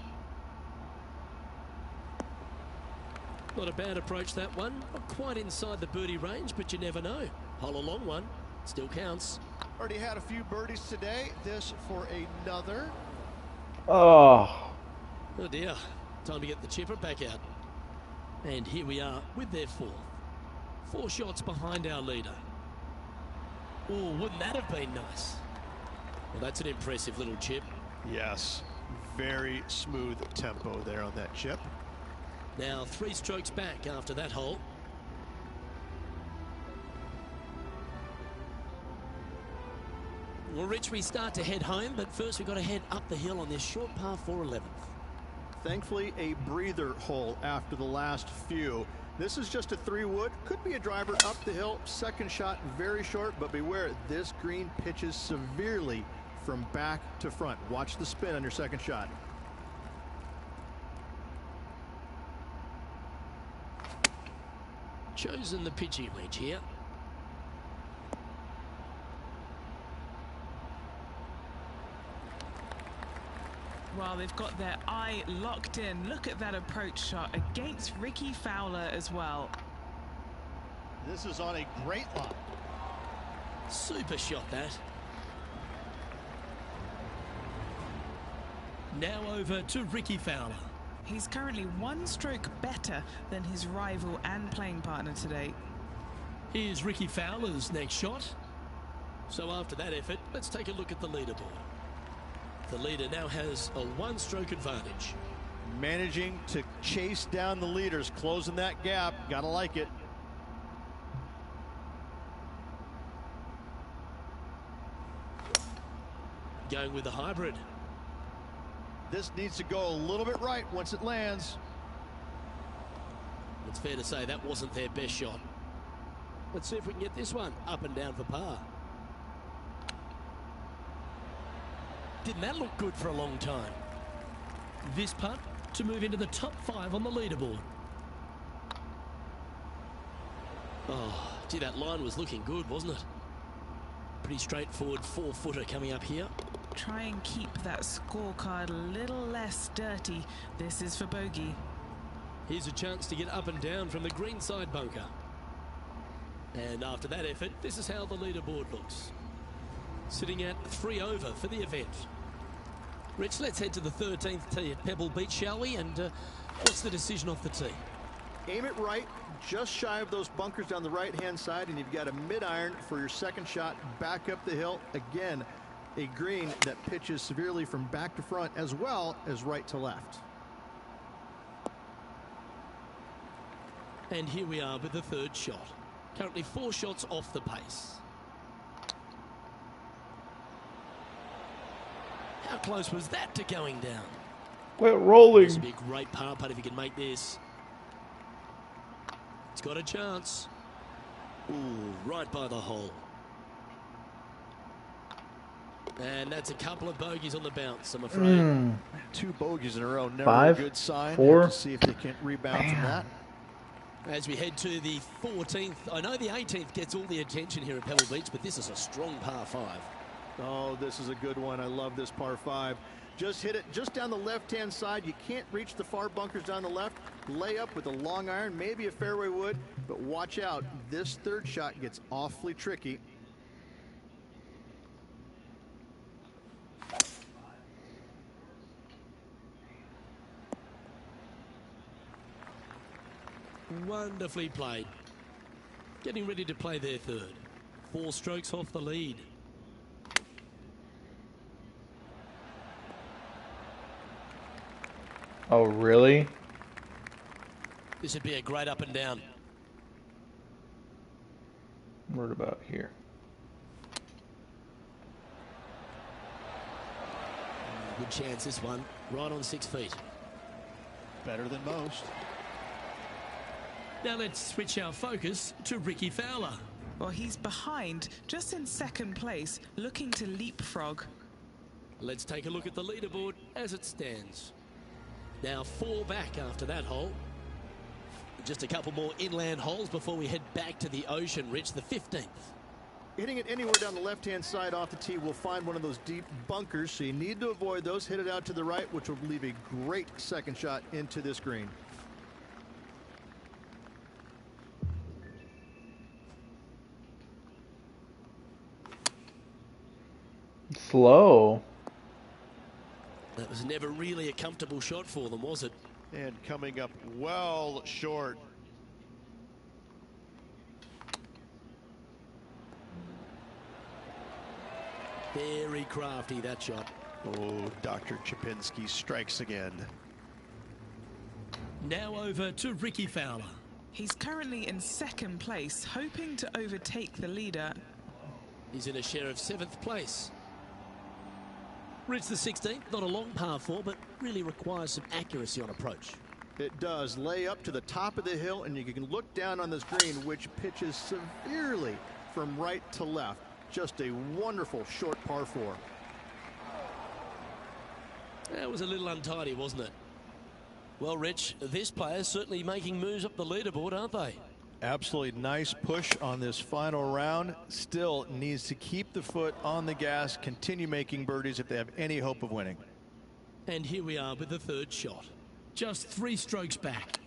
Not a bad approach, that one. Not quite inside the birdie range, but you never know. Hole a long one. Still counts. Already had a few birdies today. This for another. Oh. Oh dear. Time to get the chipper back out. And here we are with their 4th. 4 shots behind our leader. Oh, wouldn't that have been nice? Well, that's an impressive little chip. Yes. Very smooth tempo there on that chip. Now 3 strokes back after that hole. Well, Rich, we start to head home, but first we've got to head up the hill on this short par 4 11th. Thankfully, a breather hole after the last few. This is just a 3-wood. Could be a driver up the hill. Second shot, very short, but beware, this green pitches severely from back to front. Watch the spin on your second shot. Chosen the pitching wedge here. Well, they've got their eye locked in. Look at that approach shot against Ricky Fowler as well. This is on a great line. Super shot, that. Now over to Ricky Fowler. He's currently 1 stroke better than his rival and playing partner today. Here's Ricky Fowler's next shot. So after that effort, let's take a look at the leaderboard. The leader now has a 1-stroke advantage. Managing to chase down the leaders, closing that gap. Gotta like it. Going with the hybrid. This needs to go a little bit right once it lands. It's fair to say that wasn't their best shot. Let's see if we can get this one up and down for par. Didn't that look good for a long time? This putt to move into the top 5 on the leaderboard. Oh, gee, that line was looking good, wasn't it? Pretty straightforward 4-footer coming up here. Try and keep that scorecard a little less dirty. This is for bogey. Here's a chance to get up and down from the greenside bunker. And after that effort, this is how the leaderboard looks. Sitting at 3 over for the event. Rich, let's head to the 13th tee at Pebble Beach, shall we? And what's the decision off the tee? Aim it right, just shy of those bunkers down the right-hand side, and you've got a mid-iron for your second shot back up the hill. Again, a green that pitches severely from back to front as well as right to left. And here we are with the third shot. Currently 4 shots off the pace. How close was that to going down? We're rolling. This would be a great par putt if he can make this. He's got a chance. Ooh, right by the hole. And that's a couple of bogeys on the bounce, I'm afraid. 2 bogeys in a row, never 5, a good sign. 4. Have to see if they can rebound from that. As we head to the 14th, I know the 18th gets all the attention here at Pebble Beach, but this is a strong par 5. Oh, this is a good one. I love this par 5. Just hit it just down the left-hand side. You can't reach the far bunkers down the left. Lay up with a long iron, maybe a fairway wood, but watch out. This third shot gets awfully tricky. Wonderfully played. Getting ready to play their third. 4 strokes off the lead. Oh, really? This would be a great up and down. What about here? Good chance this one. Right on 6 feet. Better than most. Now let's switch our focus to Ricky Fowler. Well, he's behind, just in second place, looking to leapfrog. Let's take a look at the leaderboard as it stands. Now 4 back after that hole. Just a couple more inland holes before we head back to the ocean, Rich, the 15th. Hitting it anywhere down the left-hand side off the tee will find one of those deep bunkers, so you need to avoid those. Hit it out to the right, which will leave a great second shot into this green. Slow. That was never really a comfortable shot for them, was it? And coming up well short. Very crafty, that shot. Oh, Dr. Chapinski strikes again. Now over to Ricky Fowler. He's currently in second place, hoping to overtake the leader. He's in a share of 7th place. Rich, the 16th, not a long par 4, but really requires some accuracy on approach. It does. Lay up to the top of the hill, and you can look down on this green, which pitches severely from right to left. Just a wonderful short par 4. That was a little untidy, wasn't it? Well, Rich, this player's certainly making moves up the leaderboard, aren't they? Absolutely nice push on this final round. Still needs to keep the foot on the gas, continue making birdies if they have any hope of winning. And here we are with the 3rd shot. Just 3 strokes back.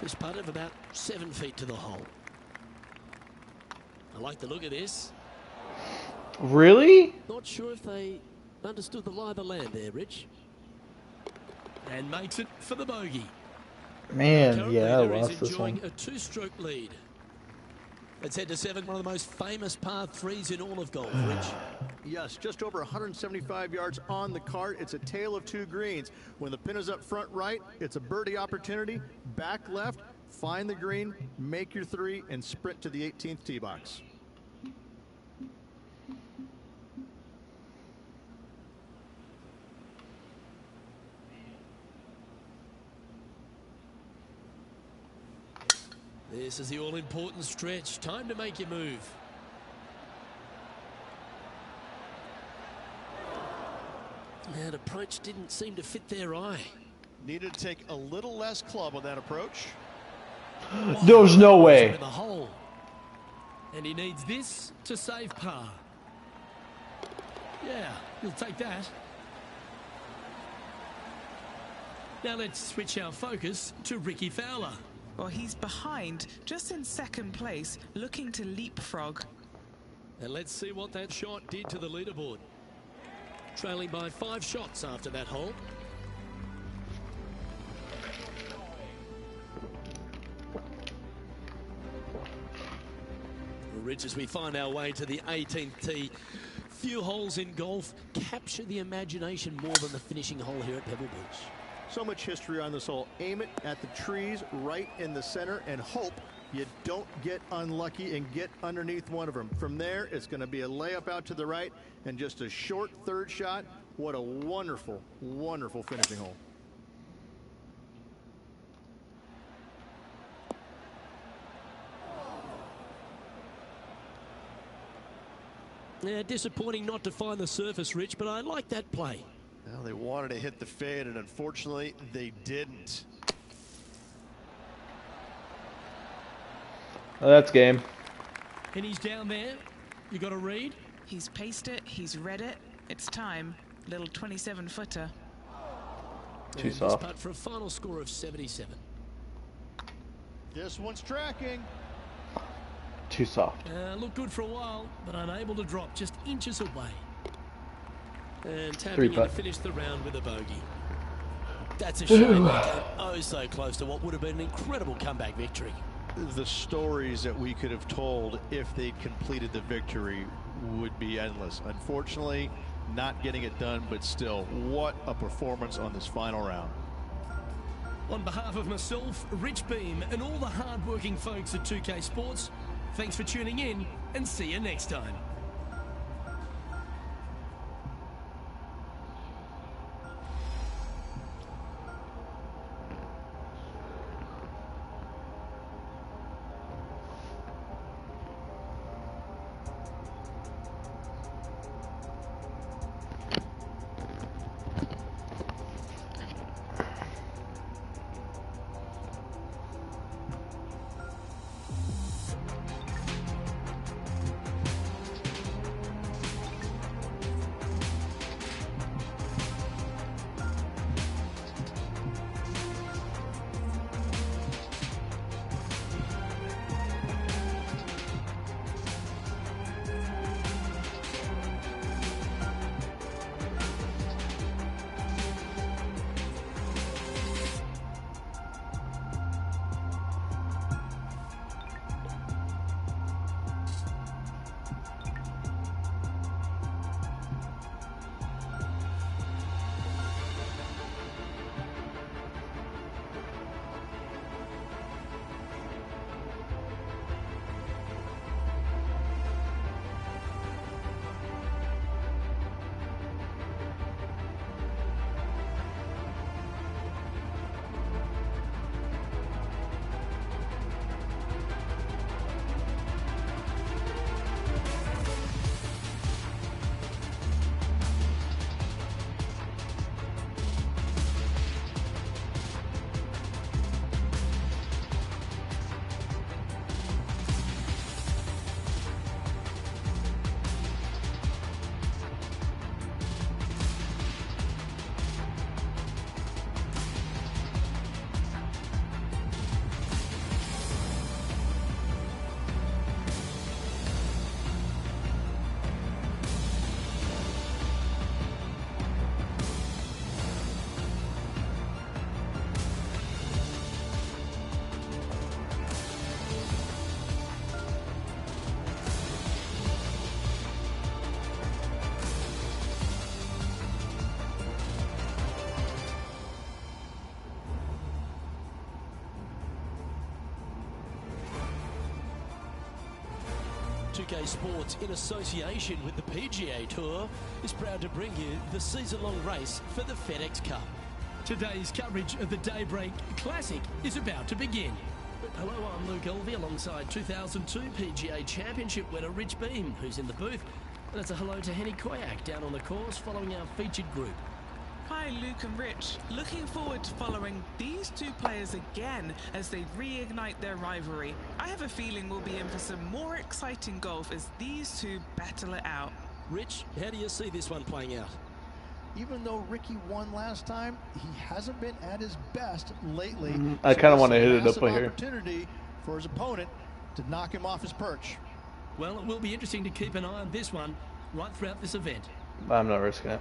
This putt of about 7 feet to the hole. I like the look of this. Really? Not sure if they understood the lie of the land there, Rich. And makes it for the bogey. Man, Current yeah, I leader is lost this enjoying one. a 2-stroke lead. Let's head to 7, one of the most famous par 3s in all of golf, Rich. Yes, just over 175 yards on the cart. It's a tale of 2 greens. When the pin is up front right, it's a birdie opportunity. Back left, find the green, make your 3, and sprint to the 18th tee box. This is the all-important stretch. Time to make your move. That approach didn't seem to fit their eye. Needed to take a little less club on that approach. There's no way. The hole. And he needs this to save par. Yeah, he'll take that. Now let's switch our focus to Ricky Fowler. Well, he's behind, just in second place, looking to leapfrog. And let's see what that shot did to the leaderboard. Trailing by 5 shots after that hole. Rich, as we find our way to the 18th tee, few holes in golf capture the imagination more than the finishing hole here at Pebble Beach. So much history on this hole. Aim it at the trees right in the center and hope you don't get unlucky and get underneath one of them. From there, it's going to be a layup out to the right and just a short third shot. What a wonderful, wonderful finishing hole. Yeah, disappointing not to find the surface, Rich, but I like that play. Well, they wanted to hit the fade, and unfortunately, they didn't. Oh, that's game. And he's down there. You got to read. He's paced it, he's read it. It's time. Little 27-footer. Too soft. Putt for a final score of 77. This one's tracking. Too soft. Looked good for a while, but unable to drop, just inches away. And tapping 3 in to putt. finish the round with a bogey. That's a shame. They came oh so close to what would have been an incredible comeback victory. The stories that we could have told if they'd completed the victory would be endless. Unfortunately, not getting it done, but still, what a performance on this final round. On behalf of myself, Rich Beam, and all the hard-working folks at 2K Sports, thanks for tuning in, and see you next time. UK Sports, in association with the PGA Tour, is proud to bring you the season-long race for the FedEx Cup. Today's coverage of the Daybreak Classic is about to begin. Hello, I'm Luke Elvey alongside 2002 PGA Championship winner Rich Beam, who's in the booth. And it's a hello to Henny Koyak down on the course following our featured group. Hi, Luke and Rich. Looking forward to following these two players again as they reignite their rivalry. I have a feeling we'll be in for some more exciting golf as these two battle it out. Rich, how do you see this one playing out? Even though Ricky won last time, he hasn't been at his best lately. I kind of want to it's a hit it up massive here. Opportunity for his opponent to knock him off his perch. Well, it will be interesting to keep an eye on this one right throughout this event. I'm not risking it.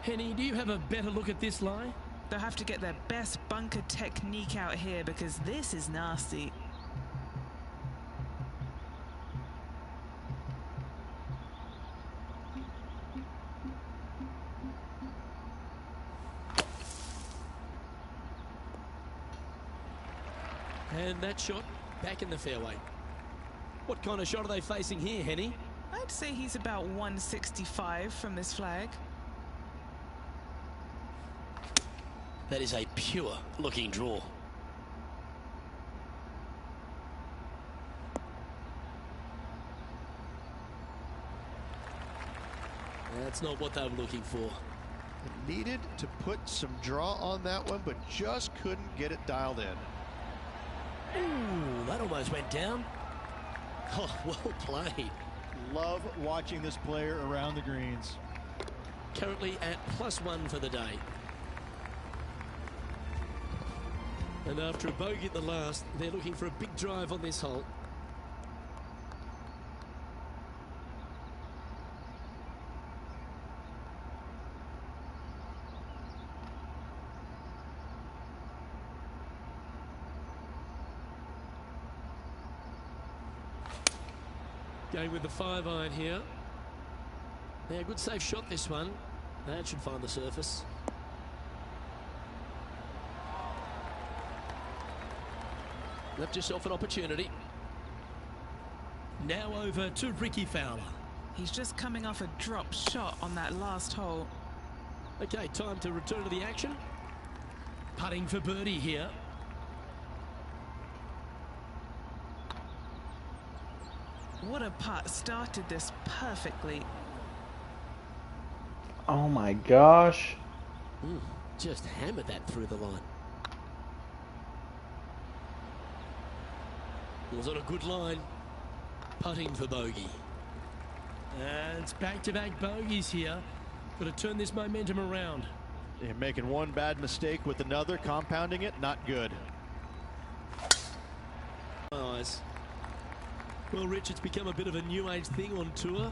Henny, do you have a better look at this lie? They'll have to get their best bunker technique out here because this is nasty. And that shot back in the fairway. What kind of shot are they facing here, Henny? I'd say he's about 165 from this flag. That is a pure looking draw. That's not what they were looking for. Needed to put some draw on that one, but just couldn't get it dialed in. Ooh, that almost went down. Oh, well played. Love watching this player around the greens. Currently at +1 for the day. And after a bogey at the last, they're looking for a big drive on this hole. Going with the 5-iron here. Yeah, good safe shot this one. That should find the surface. Left yourself an opportunity. Now over to Ricky Fowler. He's just coming off a drop shot on that last hole. Okay, time to return to the action. Putting for birdie here. What a putt. Started this perfectly. Oh my gosh. Just hammered that through the line. Was on a good line. Putting for bogey. And it's back-to-back bogeys here. Got to turn this momentum around. Yeah, making one bad mistake with another, compounding it, not good. Eyes. Well, Rich, it's become a bit of a new age thing on tour.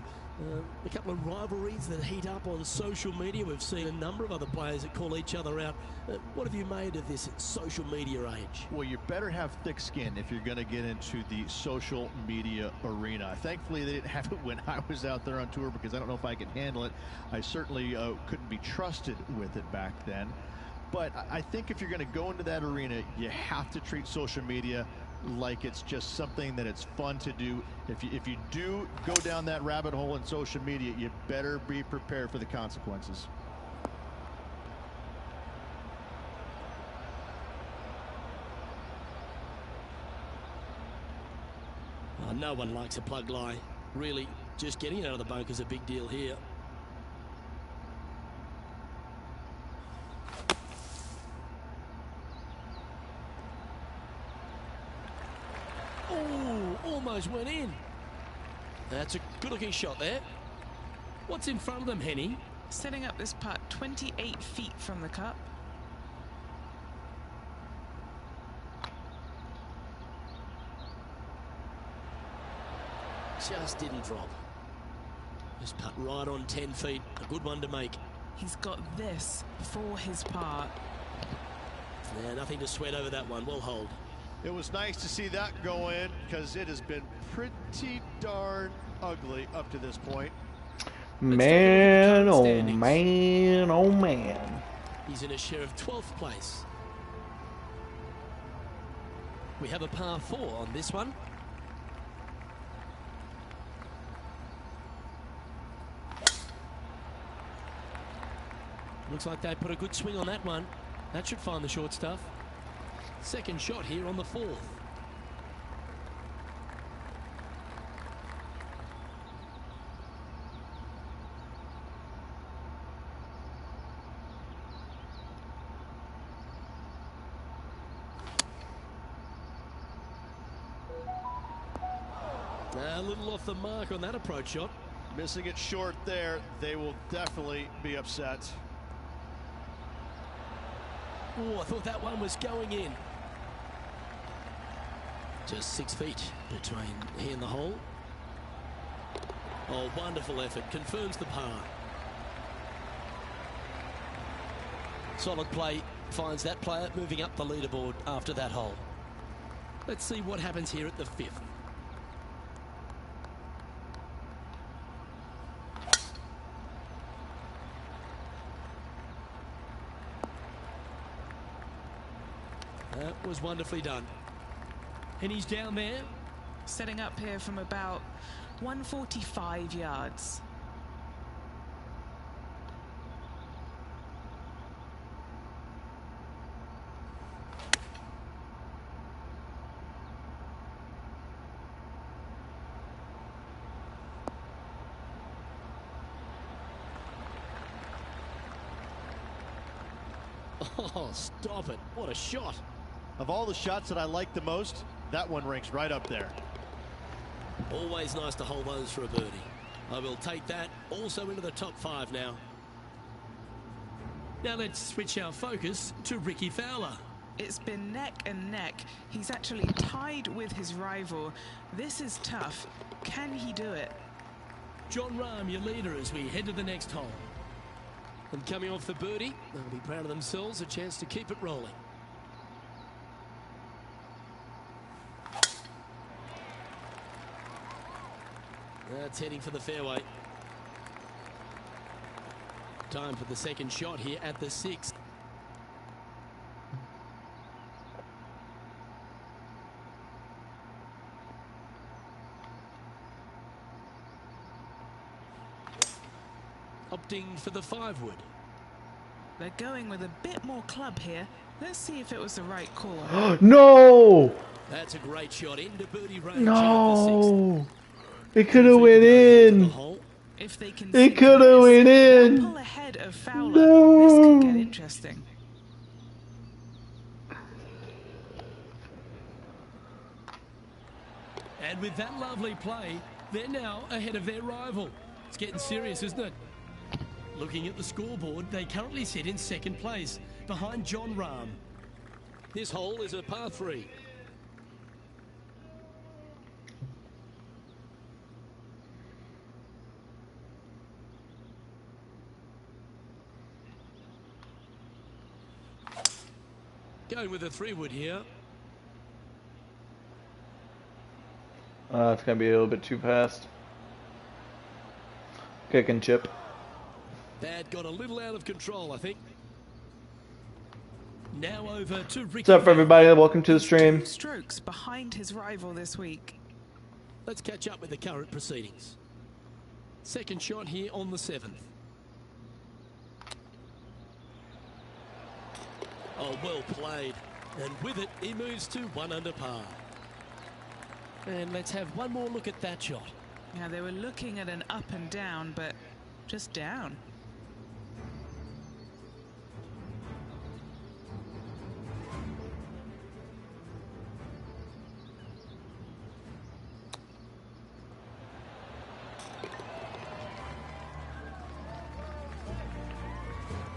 A couple of rivalries that heat up on social media. We've seen a number of other players that call each other out. What have you made of this social media age? Well, you better have thick skin if you're going to get into the social media arena. Thankfully, they didn't have it when I was out there on tour because I don't know if I could handle it. I certainly couldn't be trusted with it back then. But I think if you're going to go into that arena, you have to treat social media like it's just something that it's fun to do. If you do go down that rabbit hole in social media, you better be prepared for the consequences. Oh, no one likes a plug lie. Really, just getting it out of the bunker is a big deal here. Oh, almost went in. That's a good-looking shot there. What's in front of them, Henny? Setting up this putt 28 feet from the cup. Just didn't drop. This putt right on 10 feet. A good one to make. He's got this for his part. Yeah, nothing to sweat over that one. Well hold. It was nice to see that go in because it has been pretty darn ugly up to this point. Man, oh man, oh man. He's in a share of 12th place. We have a par 4 on this one. Looks like they put a good swing on that one. That should find the short stuff. Second shot here on the 4th. A little off the mark on that approach shot. Missing it short there, they will definitely be upset. Oh, I thought that one was going in. Just 6 feet between he and the hole. Oh, wonderful effort. Confirms the par. Solid play finds that player moving up the leaderboard after that hole. Let's see what happens here at the 5th. That was wonderfully done. And he's down there. Setting up here from about 145 yards. Oh, stop it. What a shot. Of all the shots that I like the most, that one ranks right up there. Always nice to hold those for a birdie. I will take that also into the top 5 now. Now let's switch our focus to Ricky Fowler. It's been neck and neck. He's actually tied with his rival. This is tough. Can he do it? Jon Rahm, your leader, as we head to the next hole. And coming off the birdie, they'll be proud of themselves, a chance to keep it rolling. That's heading for the fairway. Time for the second shot here at the 6th. Opting for the 5-wood. They're going with a bit more club here. Let's see if it was the right call. No! That's a great shot into birdie range. No! It could have went in. If they can It could have went in. pull ahead of Fowler. No. This could get interesting. And with that lovely play, they're now ahead of their rival. It's getting serious, isn't it? Looking at the scoreboard, they currently sit in 2nd place, behind Jon Rahm. This hole is a par 3. Going with a 3-wood here. It's going to be a little bit too fast. Kick and chip. That got a little out of control, I think. Now over to Ricky. What's up, everybody? Welcome to the stream. 2 strokes behind his rival this week. Let's catch up with the current proceedings. Second shot here on the 7th. Oh, well played. And with it, he moves to 1 under par. And let's have one more look at that shot. Now, they were looking at an up and down, but just down.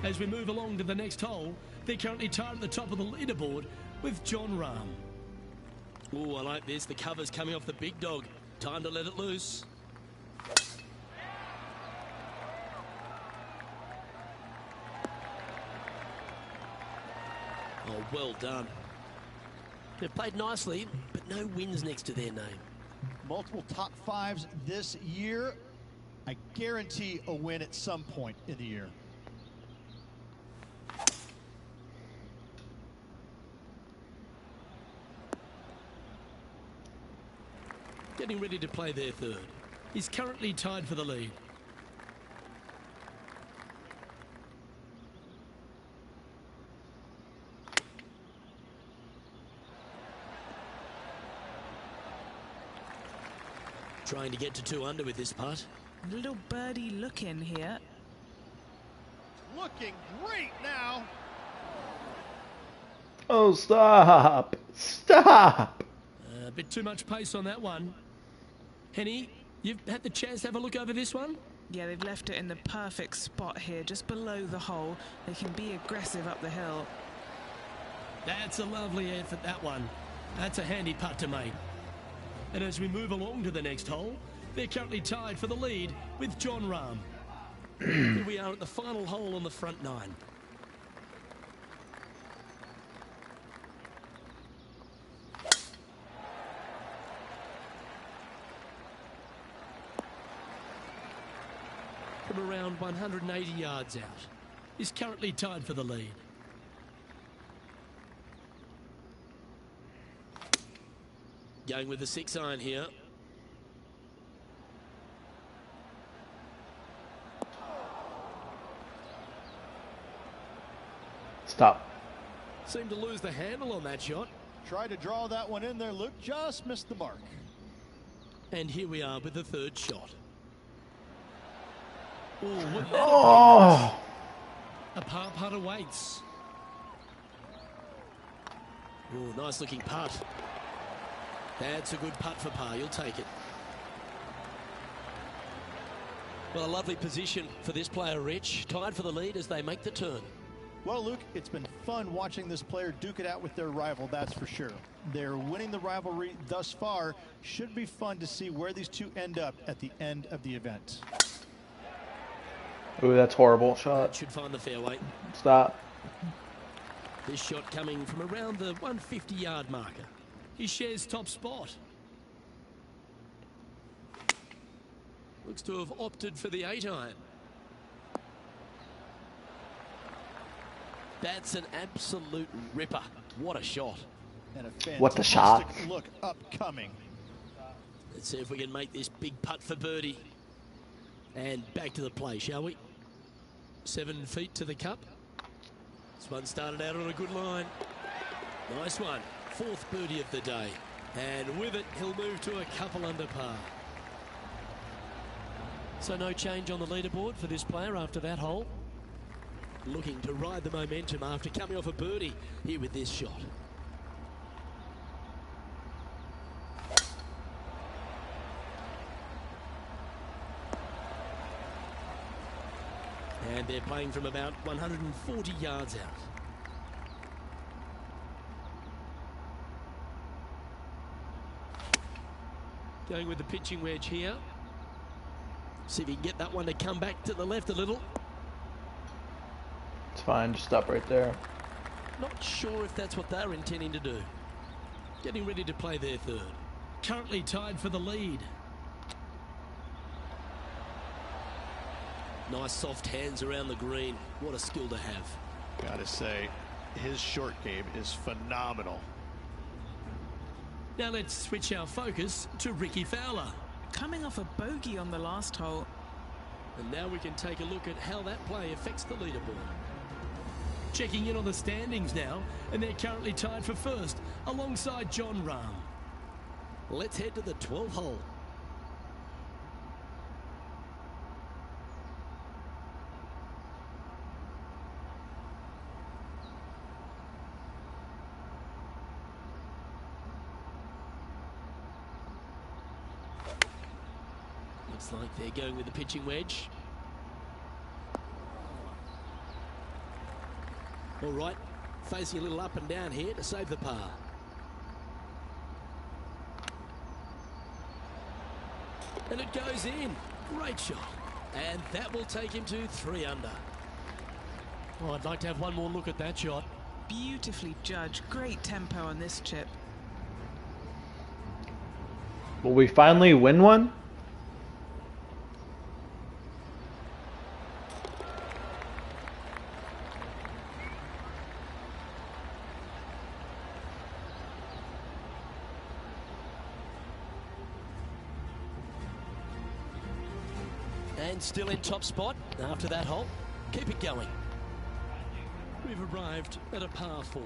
As we move along to the next hole, they're currently tied at the top of the leaderboard with Jon Rahm. Oh, I like this. The cover's coming off the big dog. Time to let it loose. Oh, well done. They've played nicely, but no wins next to their name. Multiple top 5s this year, I guarantee a win at some point in the year. Getting ready to play their third. He's currently tied for the lead. Trying to get to 2 under with this putt. A little birdie look in here. Looking great now. Oh, stop. Stop. A bit too much pace on that one. Henny, you've had the chance to have a look over this one? Yeah, they've left it in the perfect spot here, just below the hole. They can be aggressive up the hill. That's a lovely effort, that one. That's a handy putt to make. And as we move along to the next hole, they're currently tied for the lead with John Rahm. Here we are at the final hole on the front 9. From around 180 yards out, he's currently tied for the lead. Going with the 6-iron here. Stop. Seemed to lose the handle on that shot. Tried to draw that one in there, Luke, just missed the mark. And here we are with the 3rd shot. Oh, wouldn't that Oh. a par putt awaits. Oh, nice looking putt. That's a good putt for par. You'll take it. Well, a lovely position for this player, Rich. Tied for the lead as they make the turn. Well, Luke, it's been fun watching this player duke it out with their rival, that's for sure. They're winning the rivalry thus far. Should be fun to see where these two end up at the end of the event. Ooh, that's horrible That shot. should find the fairway. Stop. This shot coming from around the 150-yard marker. He shares top spot. Looks to have opted for the 8-iron. That's an absolute ripper. What a shot. And a What the shot? fantastic look upcoming. Let's see if we can make this big putt for birdie. And back to the play, shall we? 7 feet to the cup. This one started out on a good line. Nice one. 4th birdie of the day. And with it, he'll move to a couple under par. So no change on the leaderboard for this player after that hole. Looking to ride the momentum after coming off a birdie here with this shot. And they're playing from about 140 yards out. Going with the pitching wedge here. See if he can get that one to come back to the left a little. It's fine. Just stop right there. Not sure if that's what they're intending to do. Getting ready to play their 3rd. Currently tied for the lead. Nice soft hands around the green. What a skill to have. Gotta say, his short game is phenomenal. Now let's switch our focus to Ricky Fowler. Coming off a bogey on the last hole. And now we can take a look at how that play affects the leaderboard. Checking in on the standings now, and they're currently tied for 1st alongside John Rahm. Let's head to the 12th hole. Looks like they're going with the pitching wedge. All right, facing a little up and down here to save the par. And it goes in. Great shot. And that will take him to 3 under. Oh, I'd like to have one more look at that shot. Beautifully judged. Great tempo on this chip. Will we finally win one? And still in top spot after that hole. Keep it going. We've arrived at a par 4.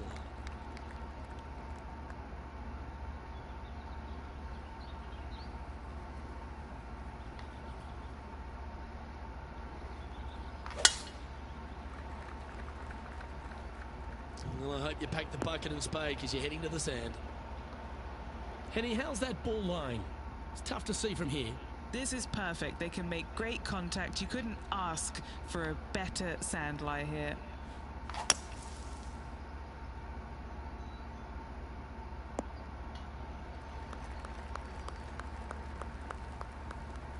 Well, I hope you pack the bucket and spade because you're heading to the sand. Henny, how's that ball lying? It's tough to see from here. This is perfect. They can make great contact. You couldn't ask for a better sand lie here.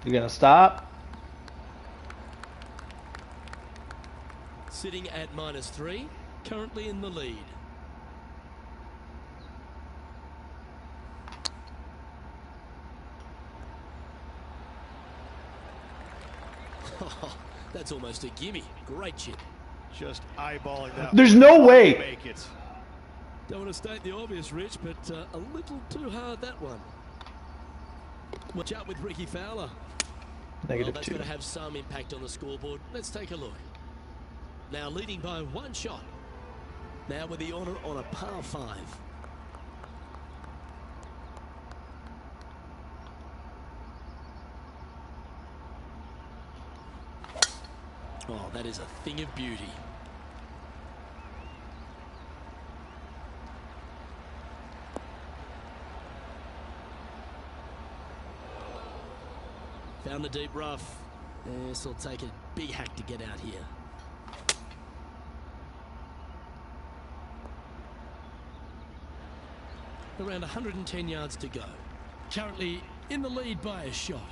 You gonna stop? Sitting at -3, currently in the lead. That's almost a gimme. Great chip. Just eyeballing that. There's no way. Make it. Don't want to state the obvious, Rich, but a little too hard, that one. Watch out with Ricky Fowler. Well, -2. that's going to have some impact on the scoreboard. Let's take a look. Now leading by 1 shot. Now with the honour on a par 5. Oh, that is a thing of beauty. Found the deep rough. This will take a big hack to get out here. Around 110 yards to go. Currently in the lead by a shot.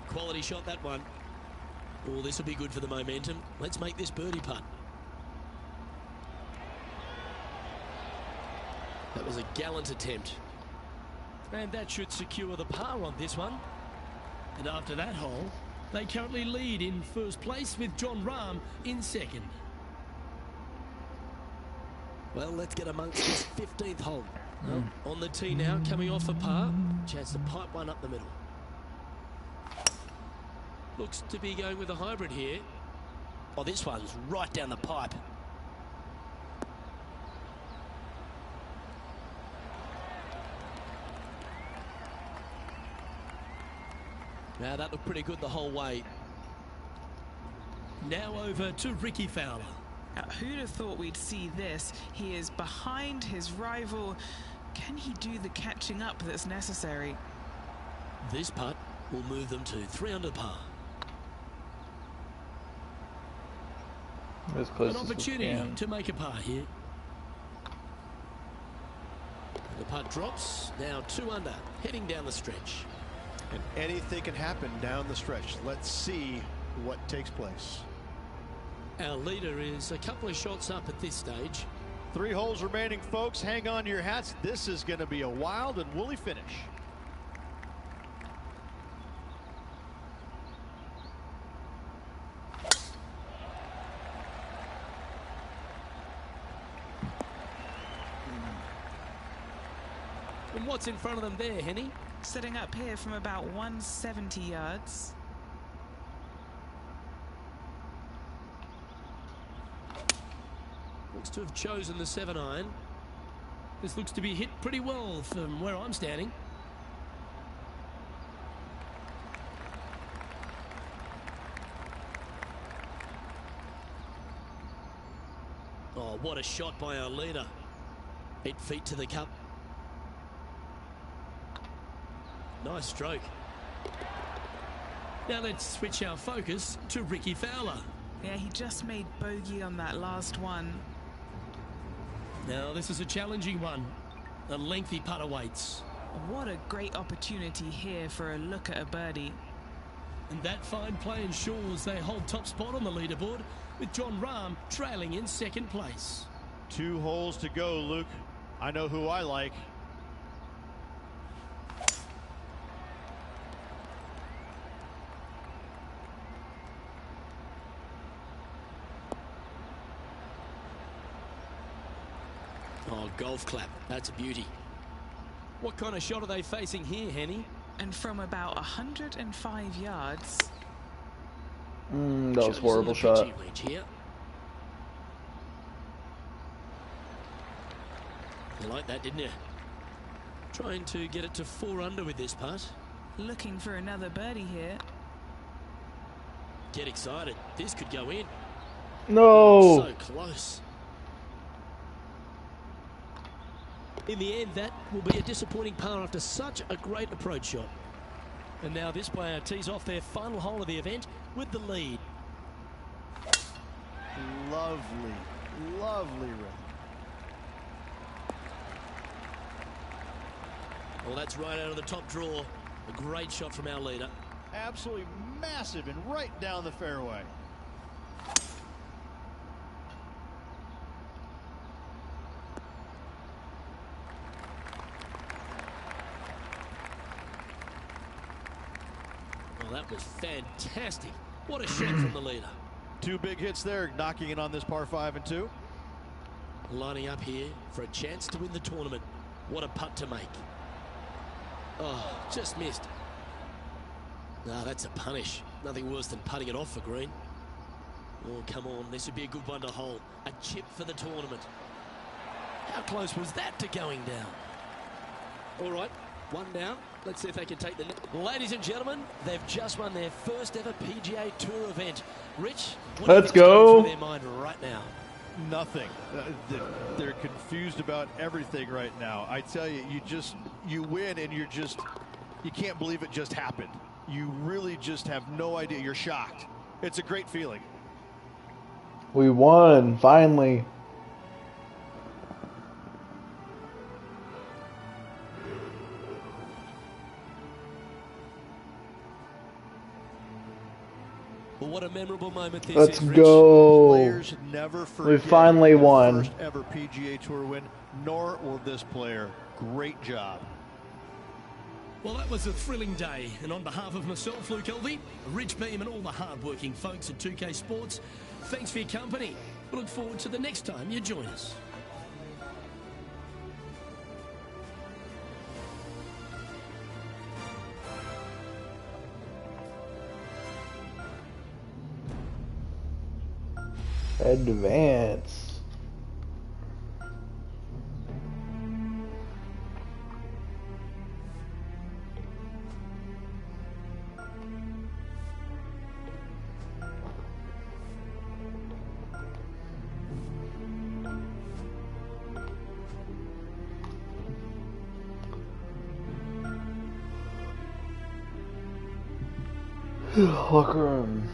Quality shot, that one. Oh, this will be good for the momentum. Let's make this birdie putt. That was a gallant attempt. And that should secure the par on this one. And after that hole, they currently lead in first place with Jon Rahm in second. Well, let's get amongst this 15th hole. Well, on the tee now, coming off a par. Chance to pipe one up the middle. Looks to be going with a hybrid here. Oh, this one's right down the pipe. Now that looked pretty good the whole way. Now over to Ricky Fowler. Now, who'd have thought we'd see this? He is behind his rival. Can he do the catching up that's necessary? This putt will move them to 3 under par. As close An as we opportunity can. to make a par here. The putt drops. Now 2 under, heading down the stretch. And anything can happen down the stretch. Let's see what takes place. Our leader is a couple of shots up at this stage. 3 holes remaining, folks. Hang on to your hats. This is going to be a wild and woolly finish. And what's in front of them there, Henny? Setting up here from about 170 yards. Looks to have chosen the 7-iron. This looks to be hit pretty well from where I'm standing. Oh, what a shot by our leader. 8 feet to the cup. Nice stroke. Now let's switch our focus to Ricky Fowler. Yeah, he just made bogey on that last one. Now this is a challenging one. A lengthy putt awaits. What a great opportunity here for a look at a birdie. And that fine play ensures they hold top spot on the leaderboard, with Jon Rahm trailing in second place. 2 holes to go, Luke. I know who I like. Oh, golf clap. That's a beauty. What kind of shot are they facing here, Henny? And from about 105 yards. That was a horrible shot. Here. You like that, didn't you? Trying to get it to 4 under with this putt. Looking for another birdie here. Get excited. This could go in. No. So close. In the end, that will be a disappointing par after such a great approach shot. And now this player tees off their final hole of the event with the lead. Lovely, lovely rip. Well, that's right out of the top draw. A great shot from our leader. Absolutely massive and right down the fairway. Well, that was fantastic. What a shot from the leader. 2 big hits there, knocking in on this par 5 and 2. Lining up here for a chance to win the tournament. What a putt to make. Oh, just missed. No, that's a punish. Nothing worse than putting it off for green. Oh, come on. This would be a good one to hold. A chip for the tournament. How close was that to going down? All right, 1 down. Let's see if they can take the... Ladies and gentlemen, they've just won their first ever PGA Tour event. Rich, what let's do you think's going go. through their mind right now? Nothing. They're confused about everything right now. I tell you, you win and you can't believe it just happened. You really just have no idea. You're shocked. It's a great feeling. We won, finally. Well, what a memorable moment this Let's is, Rich. go. Players never forget We finally their won. first ever PGA Tour win, nor will this player. Great job. Well, that was a thrilling day, and on behalf of myself, Luke Elvey, Rich Beam, and all the hard-working folks at 2K Sports, thanks for your company. We look forward to the next time you join us. Advance. Locker room.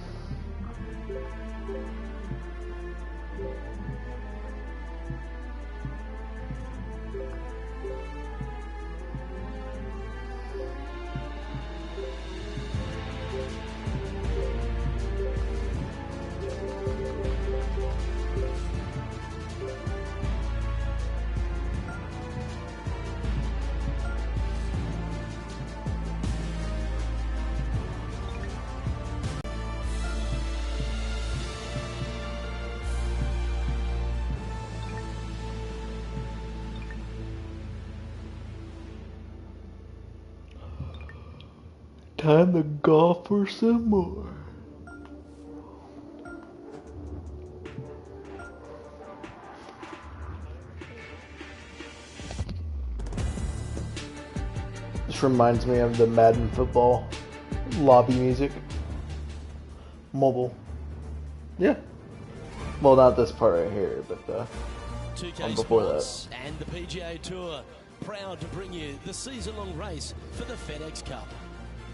Time to golf for some more. This reminds me of the Madden football lobby music. Mobile. Yeah. Well, not this part right here, but the 2K one before that. Sports and the PGA Tour, proud to bring you the season-long race for the FedEx Cup.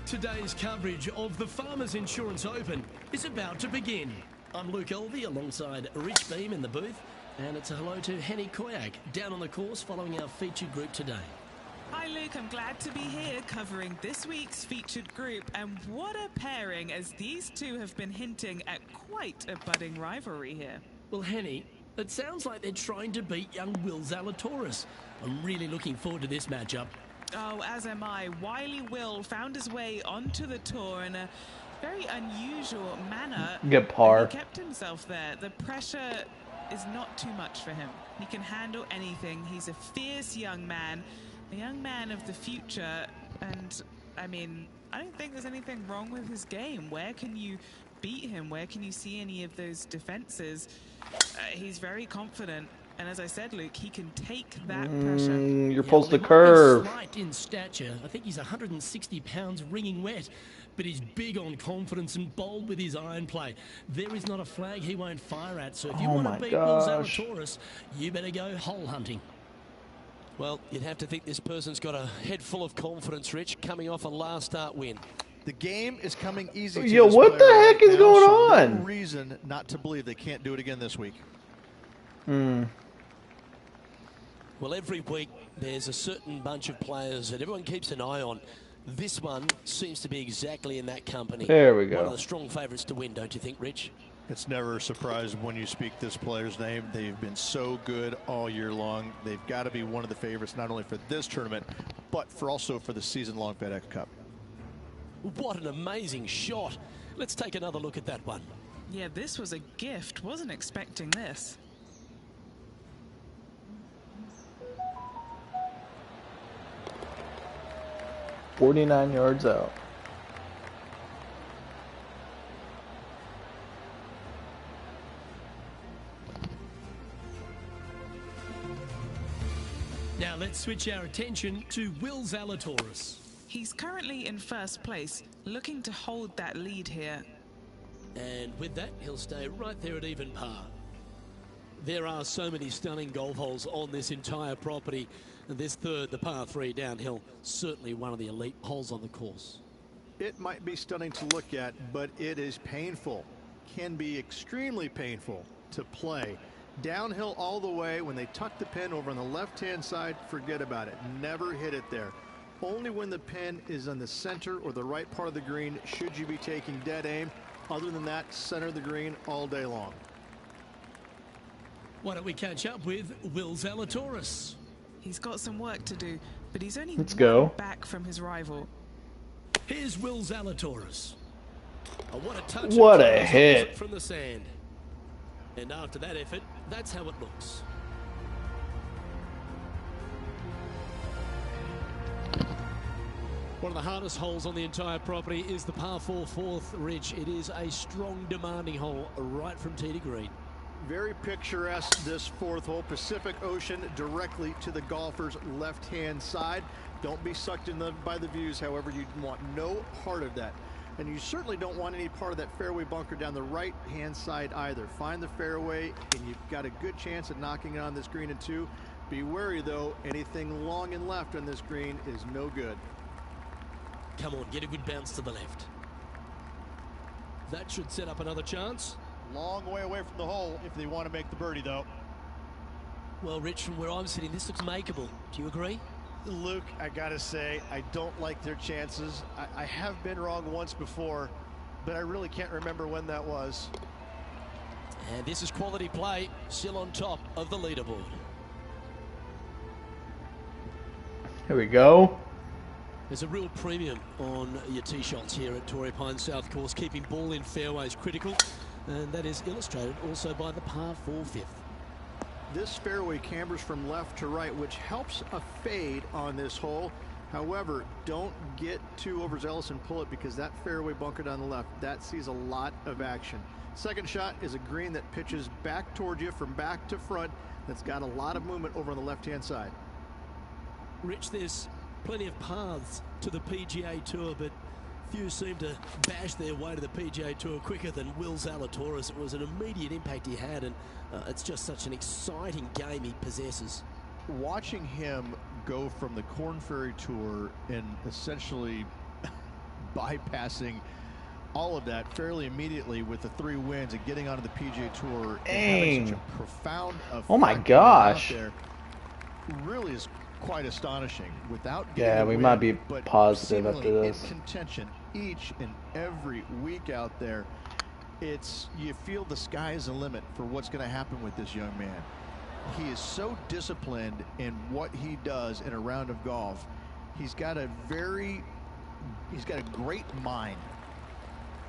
Today's coverage of the Farmers Insurance Open is about to begin. I'm Luke Elvey alongside Rich Beam in the booth, and it's a hello to Henny Koyak down on the course following our featured group today. Hi Luke, I'm glad to be here covering this week's featured group, and what a pairing, as these two have been hinting at quite a budding rivalry here. Well, Henny, it sounds like they're trying to beat young Will Zalatoris. I'm really looking forward to this matchup. Oh, as am I. Wily Will found his way onto the tour in a very unusual manner. Get par. He kept himself there. The pressure is not too much for him. He can handle anything. He's a fierce young man, a young man of the future. And, I mean, I don't think there's anything wrong with his game. Where can you beat him? Where can you see any of those defenses? He's very confident. And as I said, Luke, he can take that pressure. You're supposed to curve. Slight in stature. I think he's 160 pounds ringing wet, but he's big on confidence and bold with his iron play. There is not a flag he won't fire at. So if you want to beat Will Zalatoris, you better go hole hunting. Well, you'd have to think this person's got a head full of confidence, Rich, coming off a last start win. The game is coming easy to Yo, this what the player heck right is now, going so on? No reason not to believe they can't do it again this week. Well, every week there's a certain bunch of players that everyone keeps an eye on. This one seems to be exactly in that company. There we go. One of the strong favourites to win, don't you think, Rich? It's never a surprise when you speak this player's name. They've been so good all year long. They've got to be one of the favorites, not only for this tournament, but also for the season-long FedEx Cup. What an amazing shot. Let's take another look at that one. Yeah, this was a gift. Wasn't expecting this. "49 yards out." Now let's switch our attention to Will Zalatoris. He's currently in first place, looking to hold that lead here. And with that, he'll stay right there at even par. There are so many stunning golf holes on this entire property. And this third, the par 3 downhill, certainly one of the elite holes on the course. It might be stunning to look at, but it is painful. Can be extremely painful to play. Downhill all the way. When they tuck the pin over on the left-hand side, forget about it. Never hit it there. Only when the pin is on the center or the right part of the green should you be taking dead aim. Other than that, center of the green all day long. Why don't we catch up with Will Zalatoris? He's got some work to do, but he's only Let's go. back from his rival. Here's Will Zalatoris. Oh, what a touch. What a hit. From the sand. And after that effort, that's how it looks. One of the hardest holes on the entire property is the par 4 fourth, Rich. It is a strong, demanding hole right from tee to green. Very picturesque, this fourth hole. Pacific Ocean directly to the golfer's left-hand side. Don't be sucked in by the views, however. You want no part of that. And you certainly don't want any part of that fairway bunker down the right-hand side either. Find the fairway, and you've got a good chance at knocking it on this green in 2. Be wary, though. Anything long and left on this green is no good. Come on, get a good bounce to the left. That should set up another chance. Long way away from the hole if they want to make the birdie, though. Well, Rich, from where I'm sitting, this looks makeable. Do you agree? Luke, I gotta say, I don't like their chances. I have been wrong once before, but I really can't remember when that was. And this is quality play, still on top of the leaderboard. Here we go. There's a real premium on your tee shots here at Torrey Pines South Course. Keeping ball in fairways critical, and that is illustrated also by the par 4 fifth. This fairway cambers from left to right, which helps a fade on this hole. However, don't get too overzealous and pull it, because that fairway bunker down the left, that sees a lot of action. Second shot is a green that pitches back toward you from back to front. That's got a lot of movement over on the left-hand side. Rich, there's plenty of paths to the PGA Tour, but few seem to bash their way to the PGA Tour quicker than Will Zalatoris. It was an immediate impact he had, and it's just such an exciting game he possesses. Watching him go from the Korn Ferry Tour and essentially bypassing all of that fairly immediately with the 3 wins and getting onto the PGA Tour and having such a profound effect. Oh my gosh. There really is quite astonishing. Without Yeah, we might be positive after this. In contention each and every week out there. You feel the sky is the limit for what's going to happen with this young man. He is so disciplined in what he does in a round of golf. He's got a great mind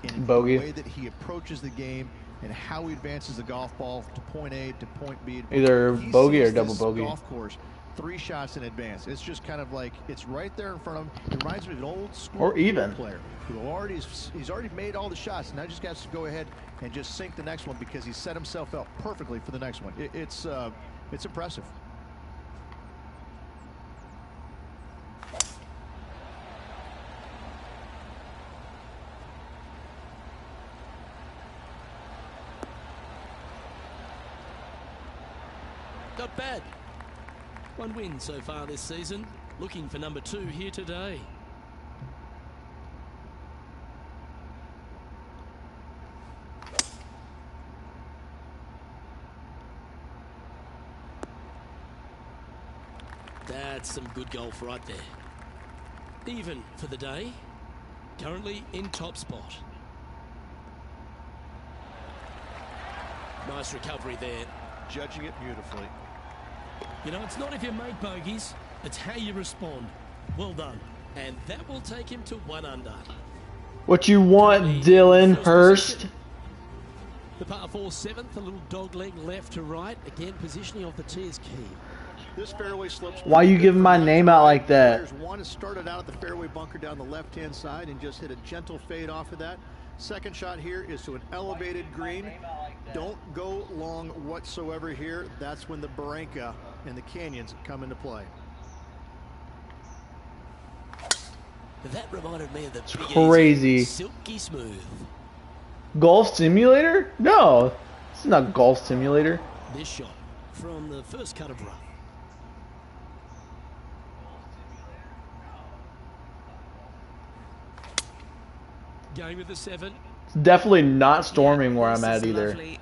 in Bogey. the way that he approaches the game. and how he advances the golf ball to point A to point B. Either He bogey or sees double this bogey. golf course 3 shots in advance. It's just kind of like it's right there in front of him. It reminds me of an old school Or even. player who he's already made all the shots. Now just has to go ahead and just sink the next one because he set himself up perfectly for the next one. It's impressive. Not bad. 1 win so far this season. Looking for number 2 here today. That's some good golf right there. Even for the day. Currently in top spot. Nice recovery there. Judging it beautifully. You know, it's not if you make bogeys, it's how you respond. Well done. And that will take him to 1 under. What you want, Dylan Hurst? The par 4 7th, a little dog leg left to right. Again, positioning of the tee is key. This fairway slopes. Why you giving my name out like that? Players want to start it out at the fairway bunker down the left-hand side and just hit a gentle fade off of that. Second shot here is to an elevated green. Don't go long whatsoever here. That's when the barranca and the canyons come into play. That reminded me of the big Crazy. easy, silky smooth. Golf simulator? No, it's not golf simulator. This shot from the first cut of rough. Going with the 7. It's definitely not storming where I'm This at is either. lovely.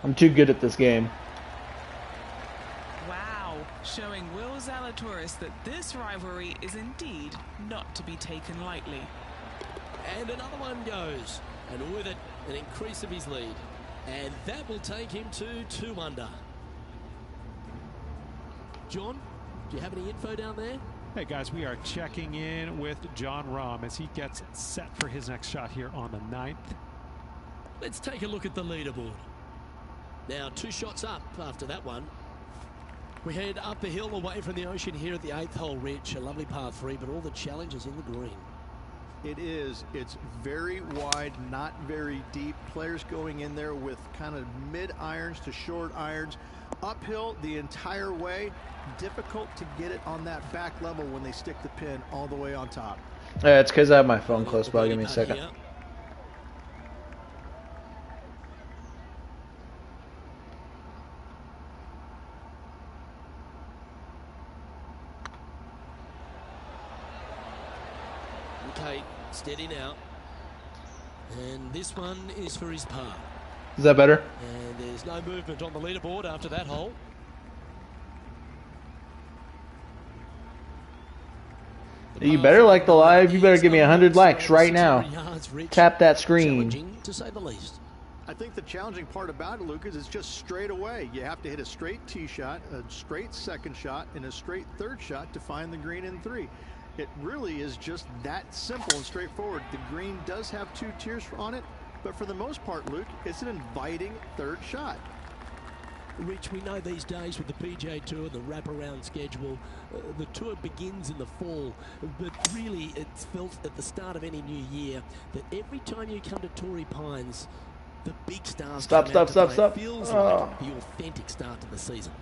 I'm too good at this game. Wow, showing Will Zalatoris that this rivalry is indeed not to be taken lightly. And another one goes. And with it, an increase of his lead. And that will take him to 2 under. John, do you have any info down there? Hey guys, we are checking in with John Rahm as he gets set for his next shot here on the 9th. Let's take a look at the leaderboard. Now 2 shots up after that one. We head up the hill away from the ocean here at the 8th hole, Rich. A lovely par 3, but all the challenges in the green. It is. It's very wide, not very deep. Players going in there with kind of mid irons to short irons. Uphill the entire way. Difficult to get it on that back level when they stick the pin all the way on top. Yeah, it's because I have my phone close by. Give me a second. Here. Okay, steady now. And this one is for his par. Is that better? And there's no movement on the leaderboard after that hole. You better like the live. You better give me 100 likes right now. Tap that screen. Challenging, to say the least. I think the challenging part about it, Lucas, is just straight away. You have to hit a straight tee shot, a straight second shot, and a straight third shot to find the green in 3. It really is just that simple and straightforward. The green does have 2 tiers on it, but for the most part, Luke, it's an inviting third shot. Rich, we know these days with the PGA Tour, the wraparound schedule, the tour begins in the fall, but really it's felt at the start of any new year that every time you come to Torrey Pines, the big stars Stop, come out stop, to stop, play. stop. Feels Oh. like the authentic start to the season.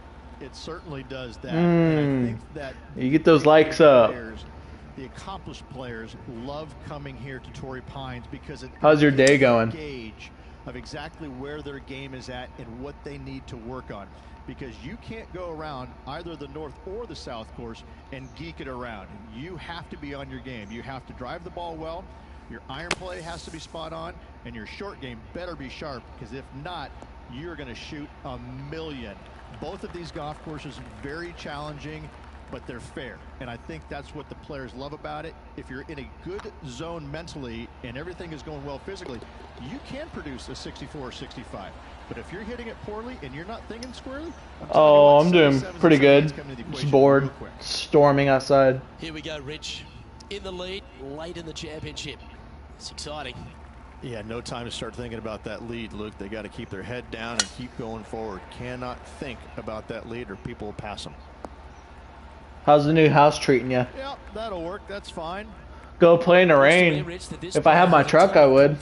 It certainly does that. And I think that You get those likes up. players, the accomplished players love coming here to Torrey Pines because it How's your day going? gauge of exactly where their game is at and what they need to work on, because you can't go around either the north or the south course and geek it around. You have to be on your game. You have to drive the ball well, your iron play has to be spot on, and your short game better be sharp, because if not, you're going to shoot a million. Both of these golf courses very challenging, but they're fair, and I think that's what the players love about it. If you're in a good zone mentally and everything is going well physically, you can produce a 64 or 65. But if you're hitting it poorly and you're not thinking squarely, Oh, I'm doing pretty good. Just bored. Storming outside. Here we go, Rich. In the lead, late in the championship. It's exciting. Yeah, no time to start thinking about that lead, Luke. They got to keep their head down and keep going forward. Cannot think about that lead or people will pass them. How's the new house treating you? Yeah, that'll work. That's fine. Go play in the rain. If I had my truck, I would.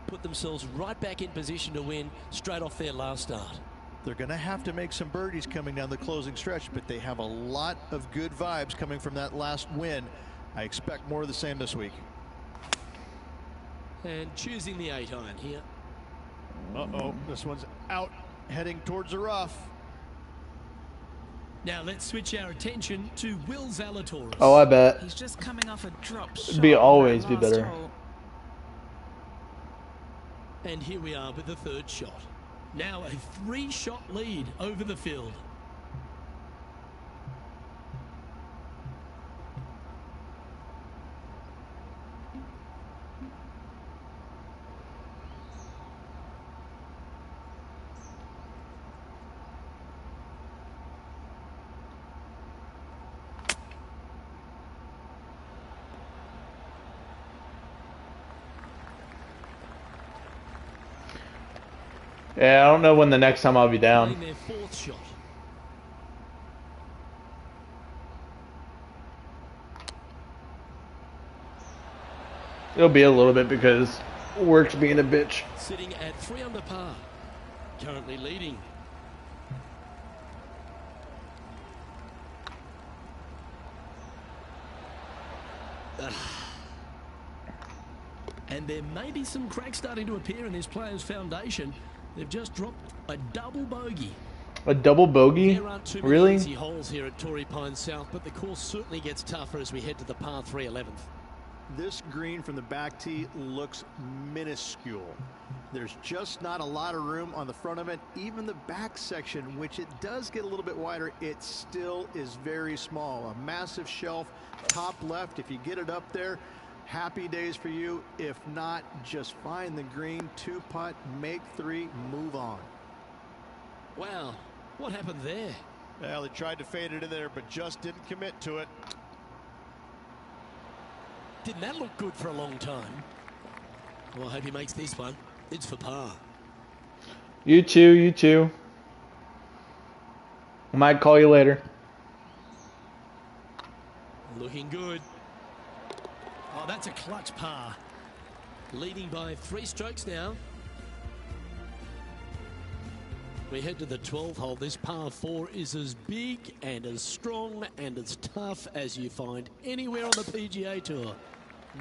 Put themselves right back in position to win straight off their last start. They're going to have to make some birdies coming down the closing stretch, but they have a lot of good vibes coming from that last win. I expect more of the same this week. And choosing the 8-iron here. Uh-oh, this one's out, heading towards the rough. Now let's switch our attention to Will Zalatoris. Oh, I bet. He's just coming off a drop shot. It'd be always be better. Hole. And here we are with the third shot. Now a 3-shot lead over the field. Yeah, I don't know when the next time I'll be down. Their 4th shot. It'll be a little bit because work's being a bitch. Sitting at 3 under par. Currently leading. And there may be some cracks starting to appear in this player's foundation. They've just dropped a double bogey. A double bogey? There aren't too many Really? easy holes here at Torrey Pines South, but the course certainly gets tougher as we head to the par 3 11th. This green from the back tee looks minuscule. There's just not a lot of room on the front of it. Even the back section, which it does get a little bit wider, it still is very small. A massive shelf, top left. If you get it up there, happy days for you. If not, just find the green, 2-putt, make 3, move on. Wow, what happened there? Well, they tried to fade it in there, but just didn't commit to it. Didn't that look good for a long time? Well, I hope he makes this one. It's for par. You too, you too. I might call you later. Looking good. Oh, that's a clutch par. Leading by 3 strokes now. We head to the 12th hole. This par 4 is as big and as strong and as tough as you find anywhere on the PGA Tour.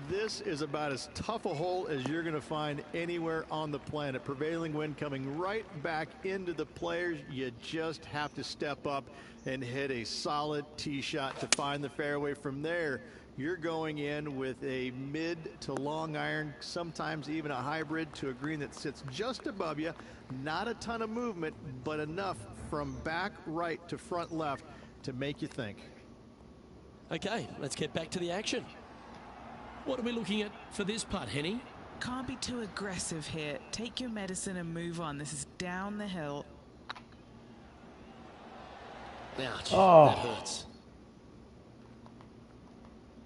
This is about as tough a hole as you're going to find anywhere on the planet. Prevailing wind coming right back into the players. You just have to step up and hit a solid tee shot to find the fairway. From there, you're going in with a mid to long iron, sometimes even a hybrid, to a green that sits just above you. Not a ton of movement, but enough from back right to front left to make you think. Okay, let's get back to the action. What are we looking at for this putt, Henny? Can't be too aggressive here. Take your medicine and move on. This is down the hill. Ouch, Oh. that hurts.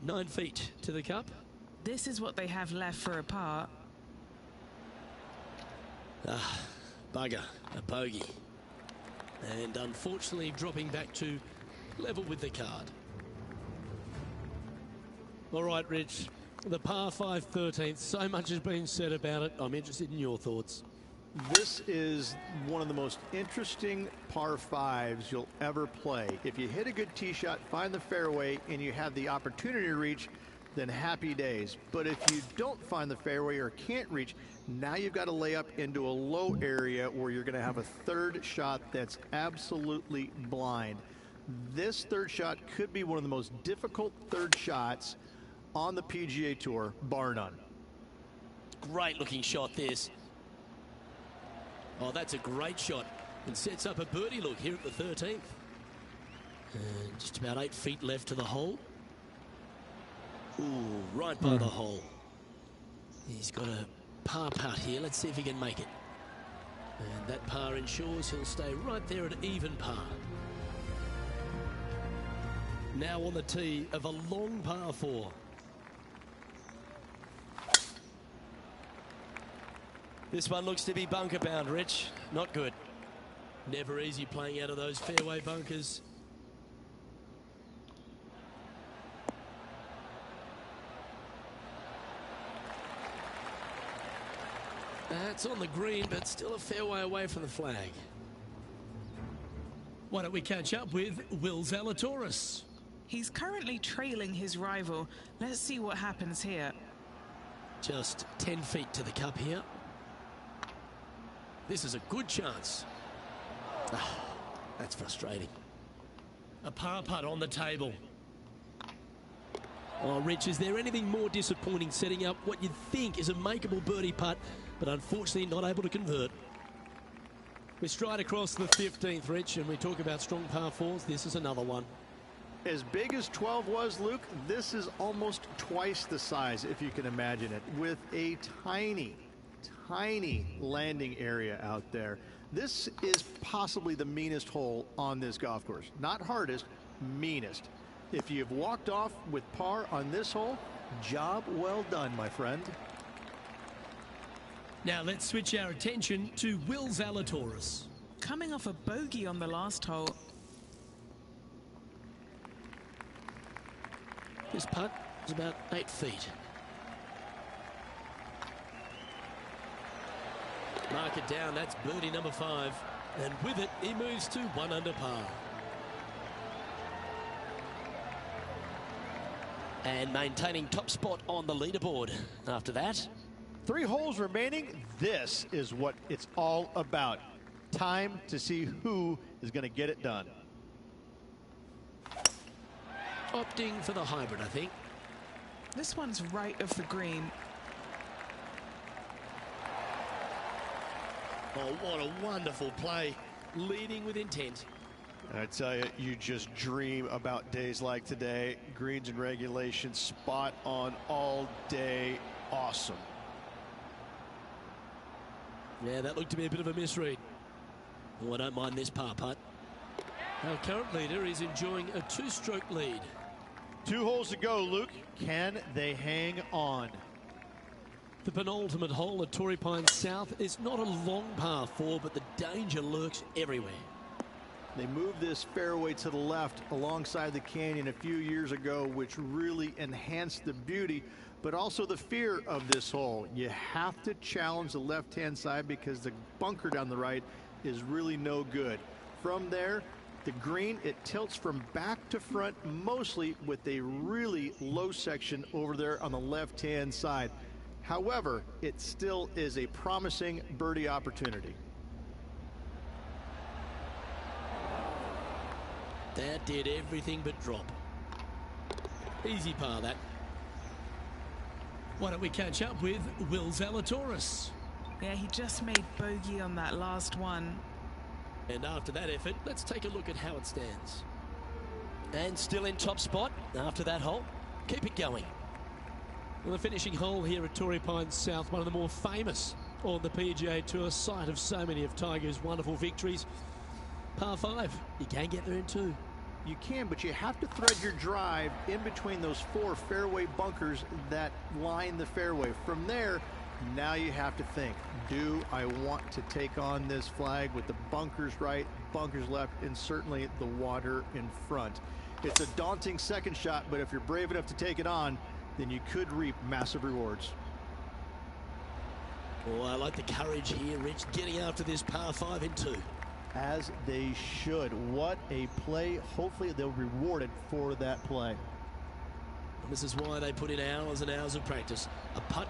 9 feet to the cup. This is what they have left for a par. Ah, bugger, a bogey. And unfortunately dropping back to level with the card. All right, Rich, the par 5 13th, so much has been said about it. I'm interested in your thoughts. This is one of the most interesting par 5s you'll ever play. If you hit a good tee shot, find the fairway, and you have the opportunity to reach, then happy days. But if you don't find the fairway or can't reach, now you've got to lay up into a low area where you're going to have a third shot that's absolutely blind. This third shot could be one of the most difficult third shots on the PGA Tour, bar none. Great looking shot, this. Oh, that's a great shot and sets up a birdie look here at the 13th. And just about 8 feet left to the hole. Ooh, right by the hole. He's got a par putt here. Let's see if he can make it. And that par ensures he'll stay right there at even par. Now on the tee of a long par 4. This one looks to be bunker bound, Rich. Not good. Never easy playing out of those fairway bunkers. That's on the green, but still a fair way away from the flag. Why don't we catch up with Will Zalatoris? He's currently trailing his rival. Let's see what happens here. Just 10 feet to the cup here. This is a good chance. Oh, that's frustrating. A par putt on the table. Oh, Rich, is there anything more disappointing setting up what you'd think is a makeable birdie putt, but unfortunately not able to convert? We stride across the 15th, Rich, and we talk about strong par fours. This is another one. As big as 12 was, Luke, this is almost twice the size, if you can imagine it, with a tiny, tiny landing area out there. This is possibly the meanest hole on this golf course. Not hardest, meanest. If you've walked off with par on this hole, job well done, my friend. Now let's switch our attention to Will Zalatoris. Coming off a bogey on the last hole. This putt is about 8 feet. Mark it down, that's birdie number 5. And with it, he moves to 1 under par. And maintaining top spot on the leaderboard after that. 3 holes remaining. This is what it's all about. Time to see who is going to get it done. Opting for the hybrid, I think. This one's right of the green. Oh, what a wonderful play. Leading with intent. I tell you, you just dream about days like today. Greens and regulation, spot on all day. Awesome. Yeah, that looked to be a bit of a misread. Oh, I don't mind this par putt. Our current leader is enjoying a 2-stroke lead. 2 holes to go, Luke. Can they hang on? The penultimate hole at Torrey Pines South is not a long par 4, but the danger lurks everywhere. They moved this fairway to the left alongside the canyon a few years ago, which really enhanced the beauty, but also the fear of this hole. You have to challenge the left-hand side because the bunker down the right is really no good. From there, the green, it tilts from back to front mostly with a really low section over there on the left-hand side. However, it still is a promising birdie opportunity. That did everything but drop. Easy par, that. Why don't we catch up with Will Zalatoris? Yeah, he just made bogey on that last one. And after that effort, let's take a look at how it stands. And still in top spot after that hole. Keep it going. Well, the finishing hole here at Torrey Pines South, one of the more famous on the PGA Tour, site of so many of Tiger's wonderful victories. Par 5, you can get there in 2. You can, but you have to thread your drive in between those 4 fairway bunkers that line the fairway. From there, now you have to think, do I want to take on this flag with the bunkers right, bunkers left, and certainly the water in front? It's a daunting second shot, but if you're brave enough to take it on, then you could reap massive rewards. Oh, I like the courage here, Rich, getting after this par 5 in 2. As they should. What a play. Hopefully they'll be rewarded for that play. And this is why they put in hours and hours of practice. A putt.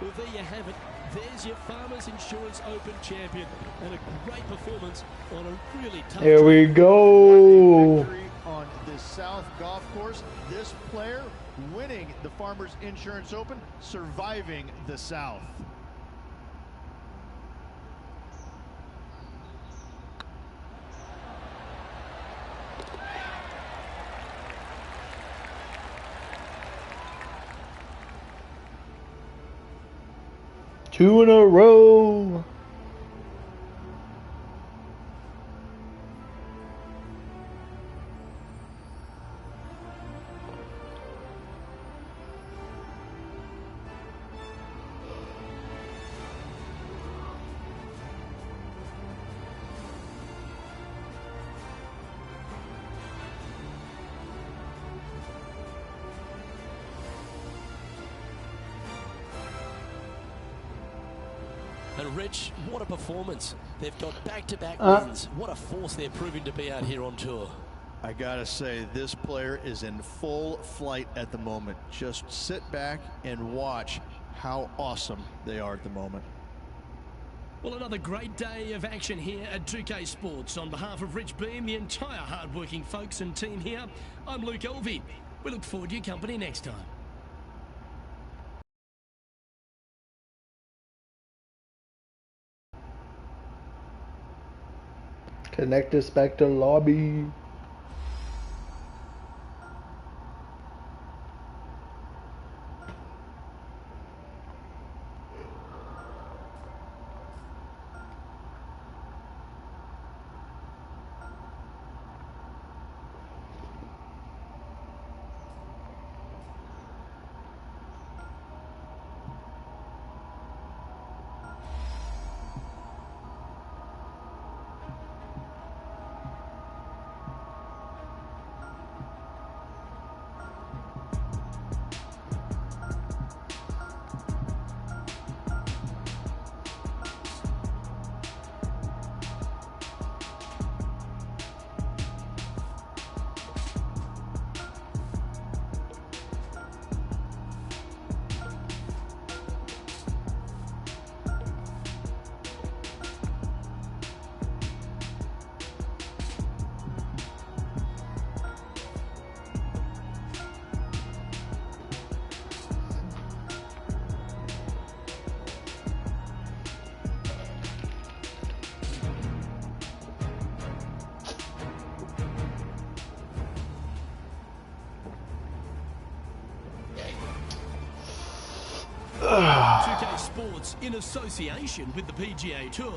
Well, there you have it. There's your Farmers Insurance Open champion, and a great performance on a really tough. Here we go. Victory on this South golf course. This player winning the Farmers Insurance Open, surviving the South. Two in a row. And Rich, what a performance. They've got back-to-back wins. What a force they're proving to be out here on tour. I gotta say, this player is in full flight at the moment. Just sit back and watch how awesome they are at the moment. Well, another great day of action here at 2K Sports. On behalf of Rich Beam, the entire hard-working folks and team here, I'm Luke Elvey. We look forward to your company next time. Connect us back to lobby. Sports, in association with the PGA Tour,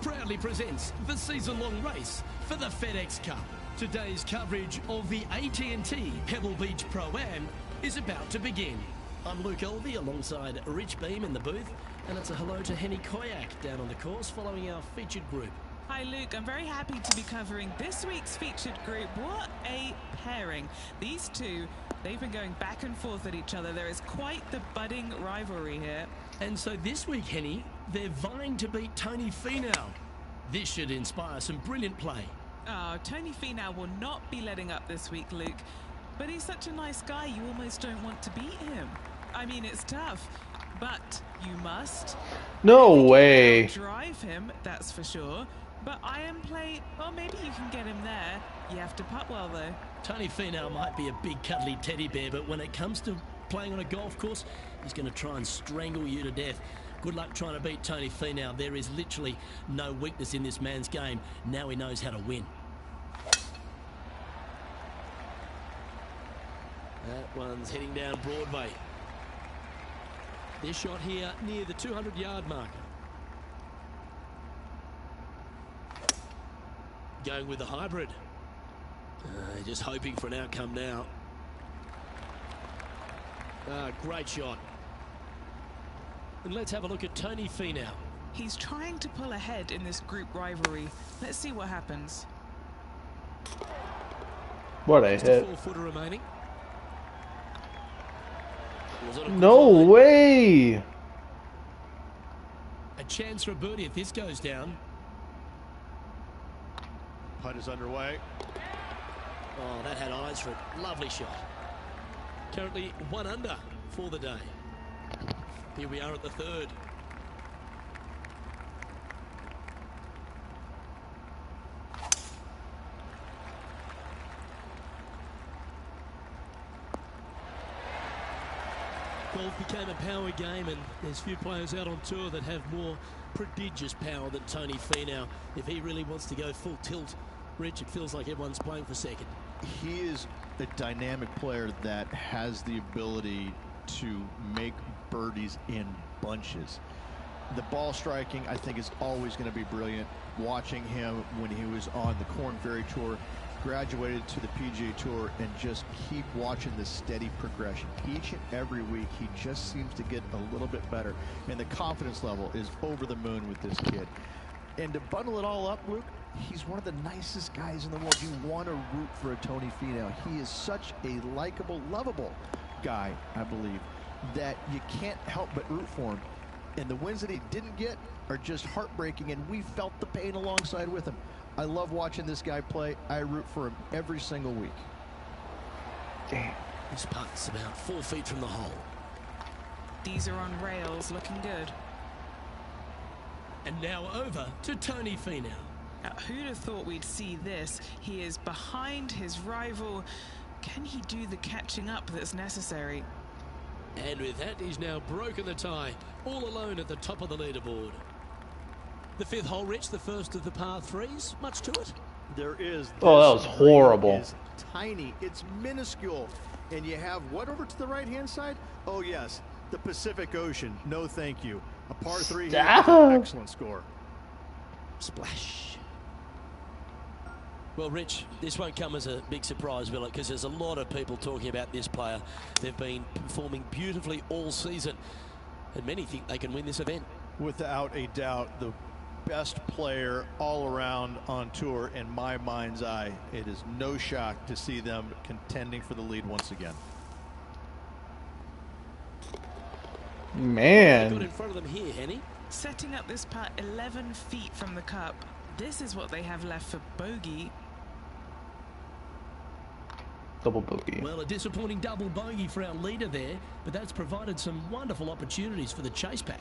proudly presents the season-long race for the FedEx Cup. Today's coverage of the AT&T Pebble Beach Pro-Am is about to begin. I'm Luke Elvey alongside Rich Beam in the booth, and it's a hello to Henny Koyak down on the course following our featured group. Hi Luke, I'm very happy to be covering this week's featured group. What a pairing. These two, they've been going back and forth at each other. There is quite the budding rivalry here. And so this week, Henny, they're vying to beat Tony Finau. This should inspire some brilliant play. Oh, Tony Finau will not be letting up this week, Luke. But he's such a nice guy, you almost don't want to beat him. I mean, it's tough, but you must. No way. Drive him, that's for sure. But iron play, well, maybe you can get him there. You have to putt well, though. Tony Finau might be a big cuddly teddy bear, but when it comes to playing on a golf course, he's going to try and strangle you to death. Good luck trying to beat Tony Finau. There is literally no weakness in this man's game. Now he knows how to win. That one's heading down Broadway. This shot here near the 200-yard marker. Going with the hybrid. Just hoping for an outcome now. Great shot. And let's have a look at Tony Finau. He's trying to pull ahead in this group rivalry. Let's see what happens. What a hit. 4-footer remaining. No way. A chance for a birdie if this goes down. Putt is underway. Oh, that had eyes for it. Lovely shot. Currently 1 under for the day. Here we are at the third. Golf became a power game, and there's few players out on tour that have more prodigious power than Tony Finau. If he really wants to go full tilt, Rich, it feels like everyone's playing for second. He is a dynamic player that has the ability to make birdies in bunches. The ball striking, I think, is always going to be brilliant. Watching him when he was on the Korn Ferry Tour, graduated to the PGA Tour, and just keep watching the steady progression. Each and every week, he just seems to get a little bit better, and the confidence level is over the moon with this kid. And to bundle it all up, Luke, he's one of the nicest guys in the world. You want to root for a Tony Finau. He is such a likable, lovable guy, I believe, that you can't help but root for him. And the wins that he didn't get are just heartbreaking, and we felt the pain alongside with him. I love watching this guy play. I root for him every single week. Damn. This putt's about 4 feet from the hole. These are on rails, looking good. And now over to Tony Finau. Now, who'd have thought we'd see this? He is behind his rival. Can he do the catching up that's necessary? And with that, he's now broken the tie, all alone at the top of the leaderboard. The 5th hole, Rich, the first of the par 3s. Much to it? There is. Oh, that was horrible. It's tiny. It's minuscule. And you have what over to the right-hand side? Oh, yes. The Pacific Ocean. No, thank you. A par 3 here with an excellent score. Splash. Well, Rich, this won't come as a big surprise, will it? Because there's a lot of people talking about this player. They've been performing beautifully all season, and many think they can win this event. Without a doubt, the best player all around on tour in my mind's eye. It is no shock to see them contending for the lead once again. Man. Got in front of them here, Henny. Setting up this putt 11 feet from the cup. This is what they have left for bogey. Double bogey. Well, a disappointing double bogey for our leader there, but that's provided some wonderful opportunities for the chase pack.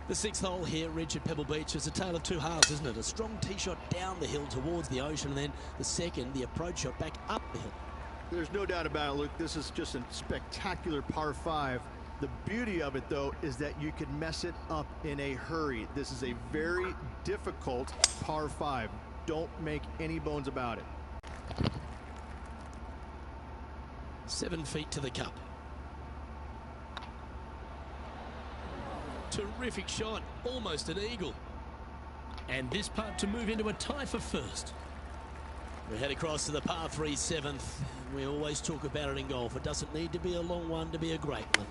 The 6th hole here, Rich, at Pebble Beach, is a tale of two halves, isn't it? A strong tee shot down the hill towards the ocean, and then the second, the approach shot back up the hill. There's no doubt about it, Luke. This is just a spectacular par 5. The beauty of it, though, is that you can mess it up in a hurry. This is a very difficult par 5. Don't make any bones about it. 7 feet to the cup. Terrific shot, almost an eagle. And this putt to move into a tie for first. We head across to the par 3 7th. We always talk about it in golf. It doesn't need to be a long one to be a great one.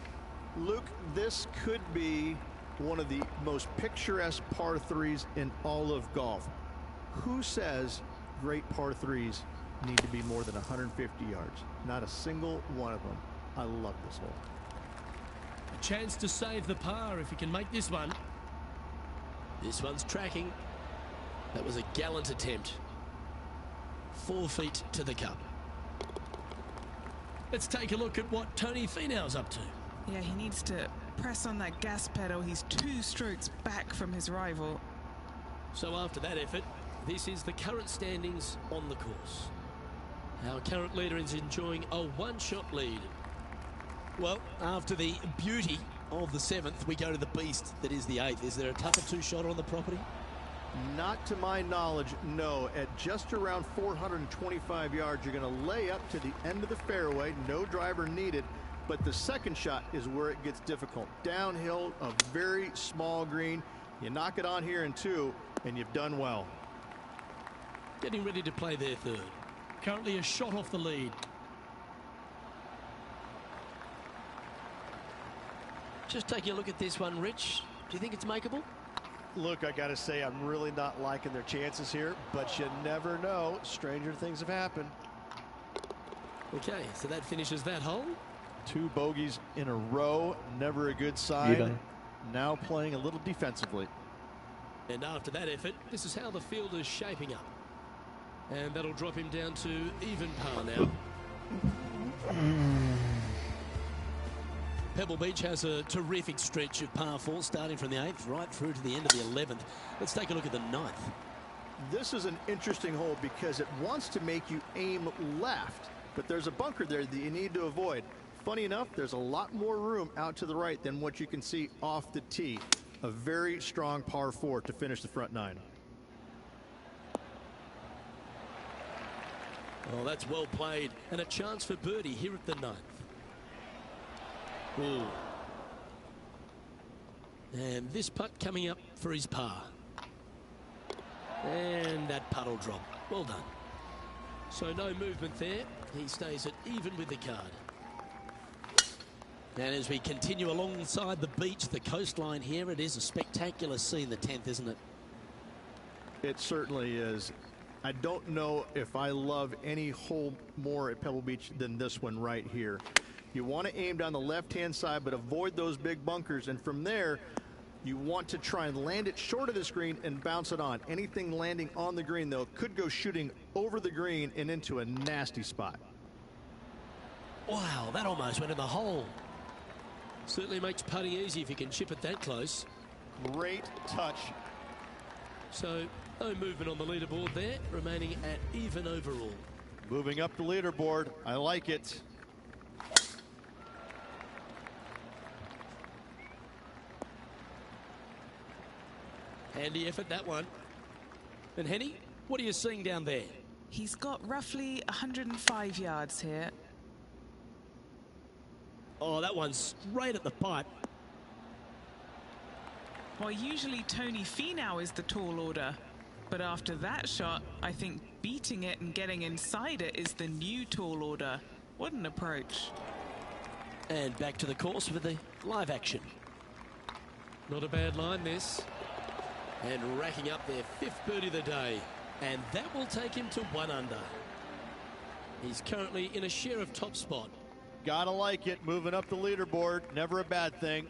Luke, this could be one of the most picturesque par 3s in all of golf. Who says great par 3s need to be more than 150 yards? Not a single one of them. I love this hole. A chance to save the par if he can make this one. This one's tracking. That was a gallant attempt. 4 feet to the cup. Let's take a look at what Tony Finau's up to. Yeah, he needs to press on that gas pedal. He's 2 strokes back from his rival. So after that effort, this is the current standings on the course. Our current leader is enjoying a 1-shot lead. Well, after the beauty of the 7th, we go to the beast that is the 8th. Is there a tougher 2-shot on the property? Not to my knowledge, no. At just around 425 yards, you're going to lay up to the end of the fairway. No driver needed. But the second shot is where it gets difficult. Downhill, a very small green. You knock it on here in 2, and you've done well. Getting ready to play their 3rd. Currently a shot off the lead. Just taking a look at this one, Rich. Do you think it's makeable? Look, I got to say, I'm really not liking their chances here, but you never know. Stranger things have happened. Okay, so that finishes that hole. 2 bogeys in a row, never a good sign. Even. Now playing a little defensively. And after that effort, this is how the field is shaping up. And that'll drop him down to even par now. Pebble Beach has a terrific stretch of par 4, starting from the 8th right through to the end of the 11th. Let's take a look at the 9th. This is an interesting hole because it wants to make you aim left, but there's a bunker there that you need to avoid. Funny enough, there's a lot more room out to the right than what you can see off the tee. A very strong par 4 to finish the front 9. Oh, that's well played. And a chance for birdie here at the 9th. Ooh. And this putt coming up for his par. And that putt will drop. Well done. So no movement there. He stays at even with the card. And as we continue alongside the beach, the coastline here, it is a spectacular scene, the 10th, isn't it? It certainly is. I don't know if I love any hole more at Pebble Beach than this one right here. You want to aim down the left-hand side, but avoid those big bunkers. And from there, you want to try and land it short of the green and bounce it on. Anything landing on the green, though, could go shooting over the green and into a nasty spot. Wow, that almost went in the hole. Certainly makes putting easy if you can chip it that close. Great touch. So, no movement on the leaderboard there, remaining at even overall. Moving up the leaderboard. I like it. Handy effort, that one. And Henny, what are you seeing down there? He's got roughly 105 yards here. Oh, that one's straight at the pipe. Well, usually Tony Finau is the tall order, but after that shot, I think beating it and getting inside it is the new tall order. What an approach. And back to the course for the live action. Not a bad line, this. And racking up their 5th birdie of the day. And that will take him to 1 under. He's currently in a share of top spot. Gotta like it. Moving up the leaderboard. Never a bad thing.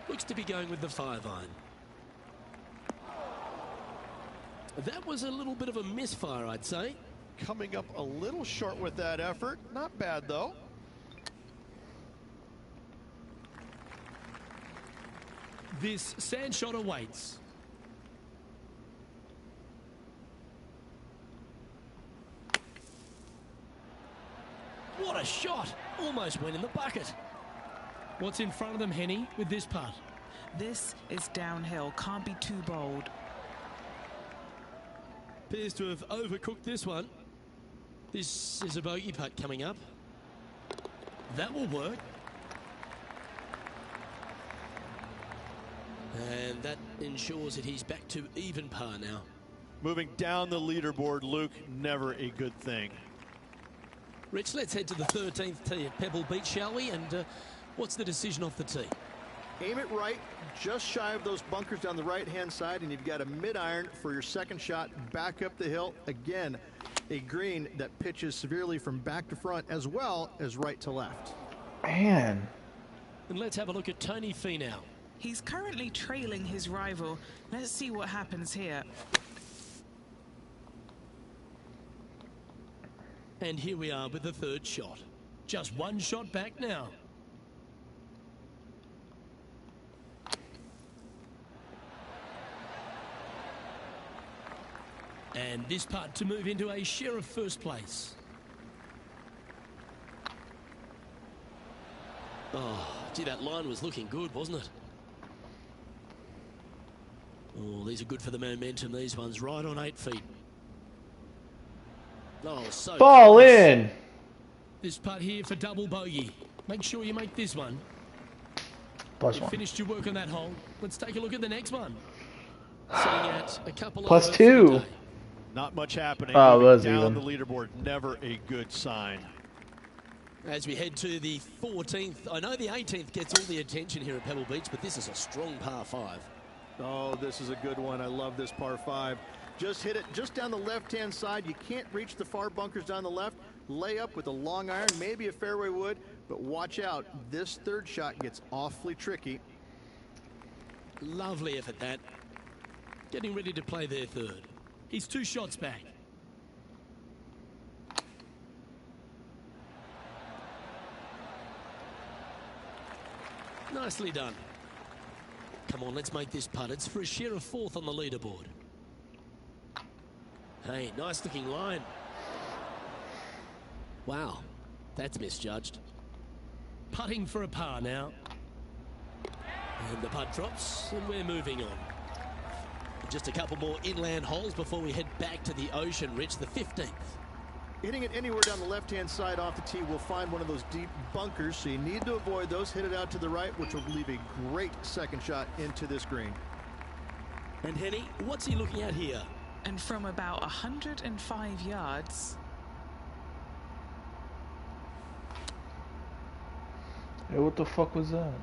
Looks to be going with the 5-iron. That was a little bit of a misfire, I'd say. Coming up a little short with that effort. Not bad, though. This sand shot awaits. What a shot! Almost went in the bucket. What's in front of them, Henny, with this putt? This is downhill, can't be too bold. Appears to have overcooked this one. This is a bogey putt coming up. That will work. And that ensures that he's back to even par now. Moving down the leaderboard, Luke, never a good thing. Rich, let's head to the 13th tee at Pebble Beach, shall we? And what's the decision off the tee? Aim it right, just shy of those bunkers down the right-hand side, and you've got a mid-iron for your second shot back up the hill. Again, a green that pitches severely from back to front as well as right to left. Man. And let's have a look at Tony Finau. He's currently trailing his rival. Let's see what happens here. And here we are with the 3rd shot. Just 1 shot back now. And this putt to move into a share of 1st place. Oh, gee, that line was looking good, wasn't it? Oh, these are good for the momentum, these ones, right on 8 feet. Oh, so Ball close. in. This putt here for double bogey. Make sure you make this one. Plus You 1. finished your work on that hole. Let's take a look at the next one. Sitting at a couple Plus over 2. for the day. Not much happening. Oh, Moving was down even. the leaderboard, never a good sign. As we head to the 14th, I know the 18th gets all the attention here at Pebble Beach, but this is a strong par 5. Oh, this is a good one. I love this par 5. Just hit it just down the left-hand side. You can't reach the far bunkers down the left. Lay up with a long iron, maybe a fairway wood, but watch out. This 3rd shot gets awfully tricky. Lovely effort, that. Getting ready to play their 3rd. He's 2 shots back. Nicely done. Come on, let's make this putt. It's for a share of 4th on the leaderboard. Hey, nice looking line. Wow, that's misjudged. Putting for a par now. And the putt drops, and we're moving on. Just a couple more inland holes before we head back to the ocean, Rich, the 15th. Hitting it anywhere down the left-hand side off the tee will find one of those deep bunkers, so you need to avoid those. Hit it out to the right, which will leave a great second shot into this green. And Henny, what's he looking at here? And from about 105 yards. Hey, what the fuck was that?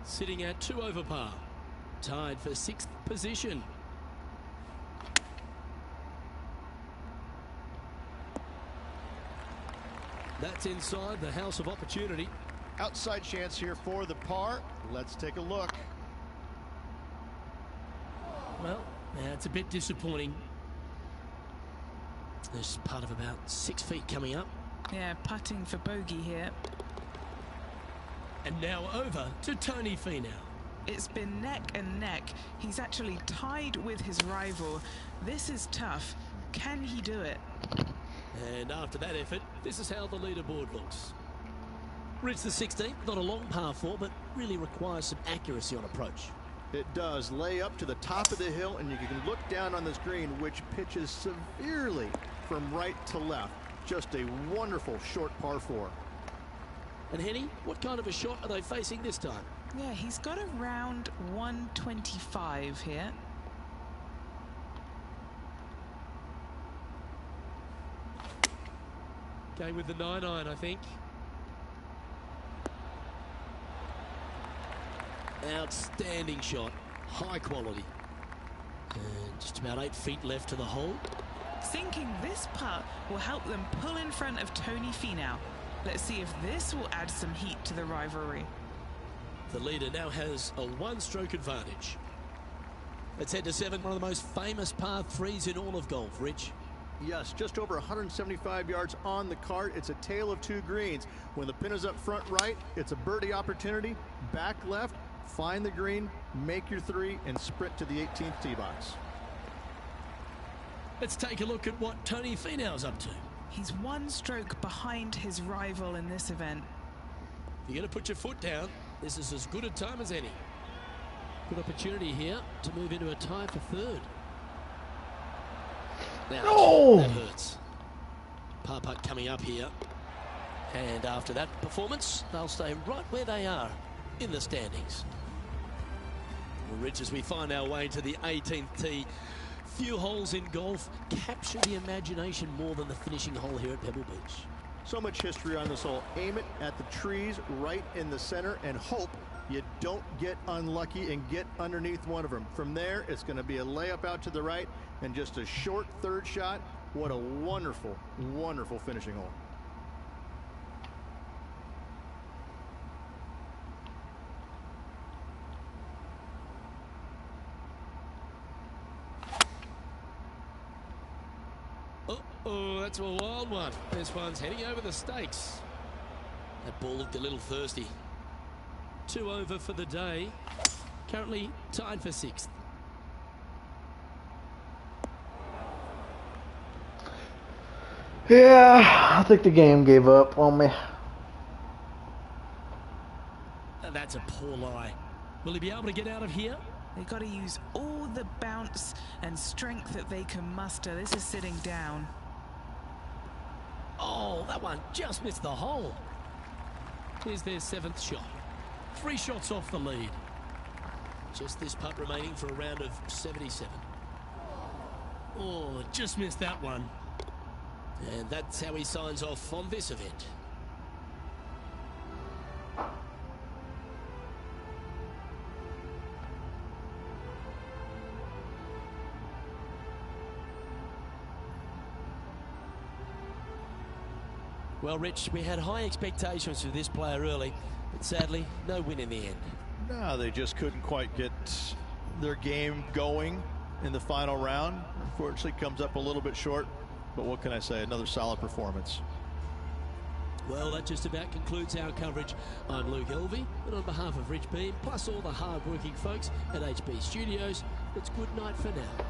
Sitting at 2 over par. Tied for 6th position. That's inside the house of opportunity. Outside chance here for the par. Let's take a look. Well, it's a bit disappointing. There's part of about 6 feet coming up. Yeah, putting for bogey here. And now over to Tony Finau. It's been neck and neck. He's actually tied with his rival. This is tough. Can he do it? And after that effort, this is how the leaderboard looks. Reach the 16th, not a long par 4, but really requires some accuracy on approach. It does. Lay up to the top of the hill, and you can look down on this green, which pitches severely from right to left. Just a wonderful short par 4. And Henny, what kind of a shot are they facing this time? Yeah, he's got around 125 here. Going with the 9-iron, I think. Outstanding shot. High quality. And just about 8 feet left to the hole. Thinking this putt will help them pull in front of Tony Finau. Let's see if this will add some heat to the rivalry. The leader now has a 1-stroke advantage. Let's head to 7, one of the most famous par 3s in all of golf. Rich? Yes, just over 175 yards on the cart. It's a tale of 2 greens. When the pin is up front right, it's a birdie opportunity. Back left, find the green, make your 3, and sprint to the 18th tee box. Let's take a look at what Tony Finau's up to. He's 1 stroke behind his rival in this event. If you're going to put your foot down, this is as good a time as any. Good opportunity here to move into a tie for 3rd. Ouch, No! That hurts. Par putt coming up here. And after that performance, they'll stay right where they are in the standings. Well, Rich, as we find our way to the 18th tee, few holes in golf capture the imagination more than the finishing hole here at Pebble Beach. So much history on this hole. Aim it at the trees right in the center and hope you don't get unlucky and get underneath one of them. From there, it's going to be a layup out to the right and just a short 3rd shot. What a wonderful, wonderful finishing hole. Oh, that's a wild one. This one's heading over the stakes. That ball looked a little thirsty. 2 over for the day. Currently tied for 6th. Yeah, I think the game gave up on me. And that's a poor lie. Will he be able to get out of here? They've got to use all the bounce and strength that they can muster. This is sitting down. Oh, that one just missed the hole. Here's their 7th shot. 3 shots off the lead. Just this putt remaining for a round of 77. Oh, just missed that one. And that's how he signs off on this event. Well, Rich, we had high expectations for this player early, but sadly, no win in the end. No, they just couldn't quite get their game going in the final round. Unfortunately, comes up a little bit short, but what can I say? Another solid performance. Well, that just about concludes our coverage. I'm Luke Elvey, and on behalf of Rich Beam, plus all the hard-working folks at HB Studios, it's good night for now.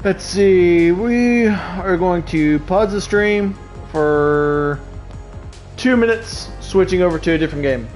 Let's see, we are going to pause the stream for 2 minutes, switching over to a different game.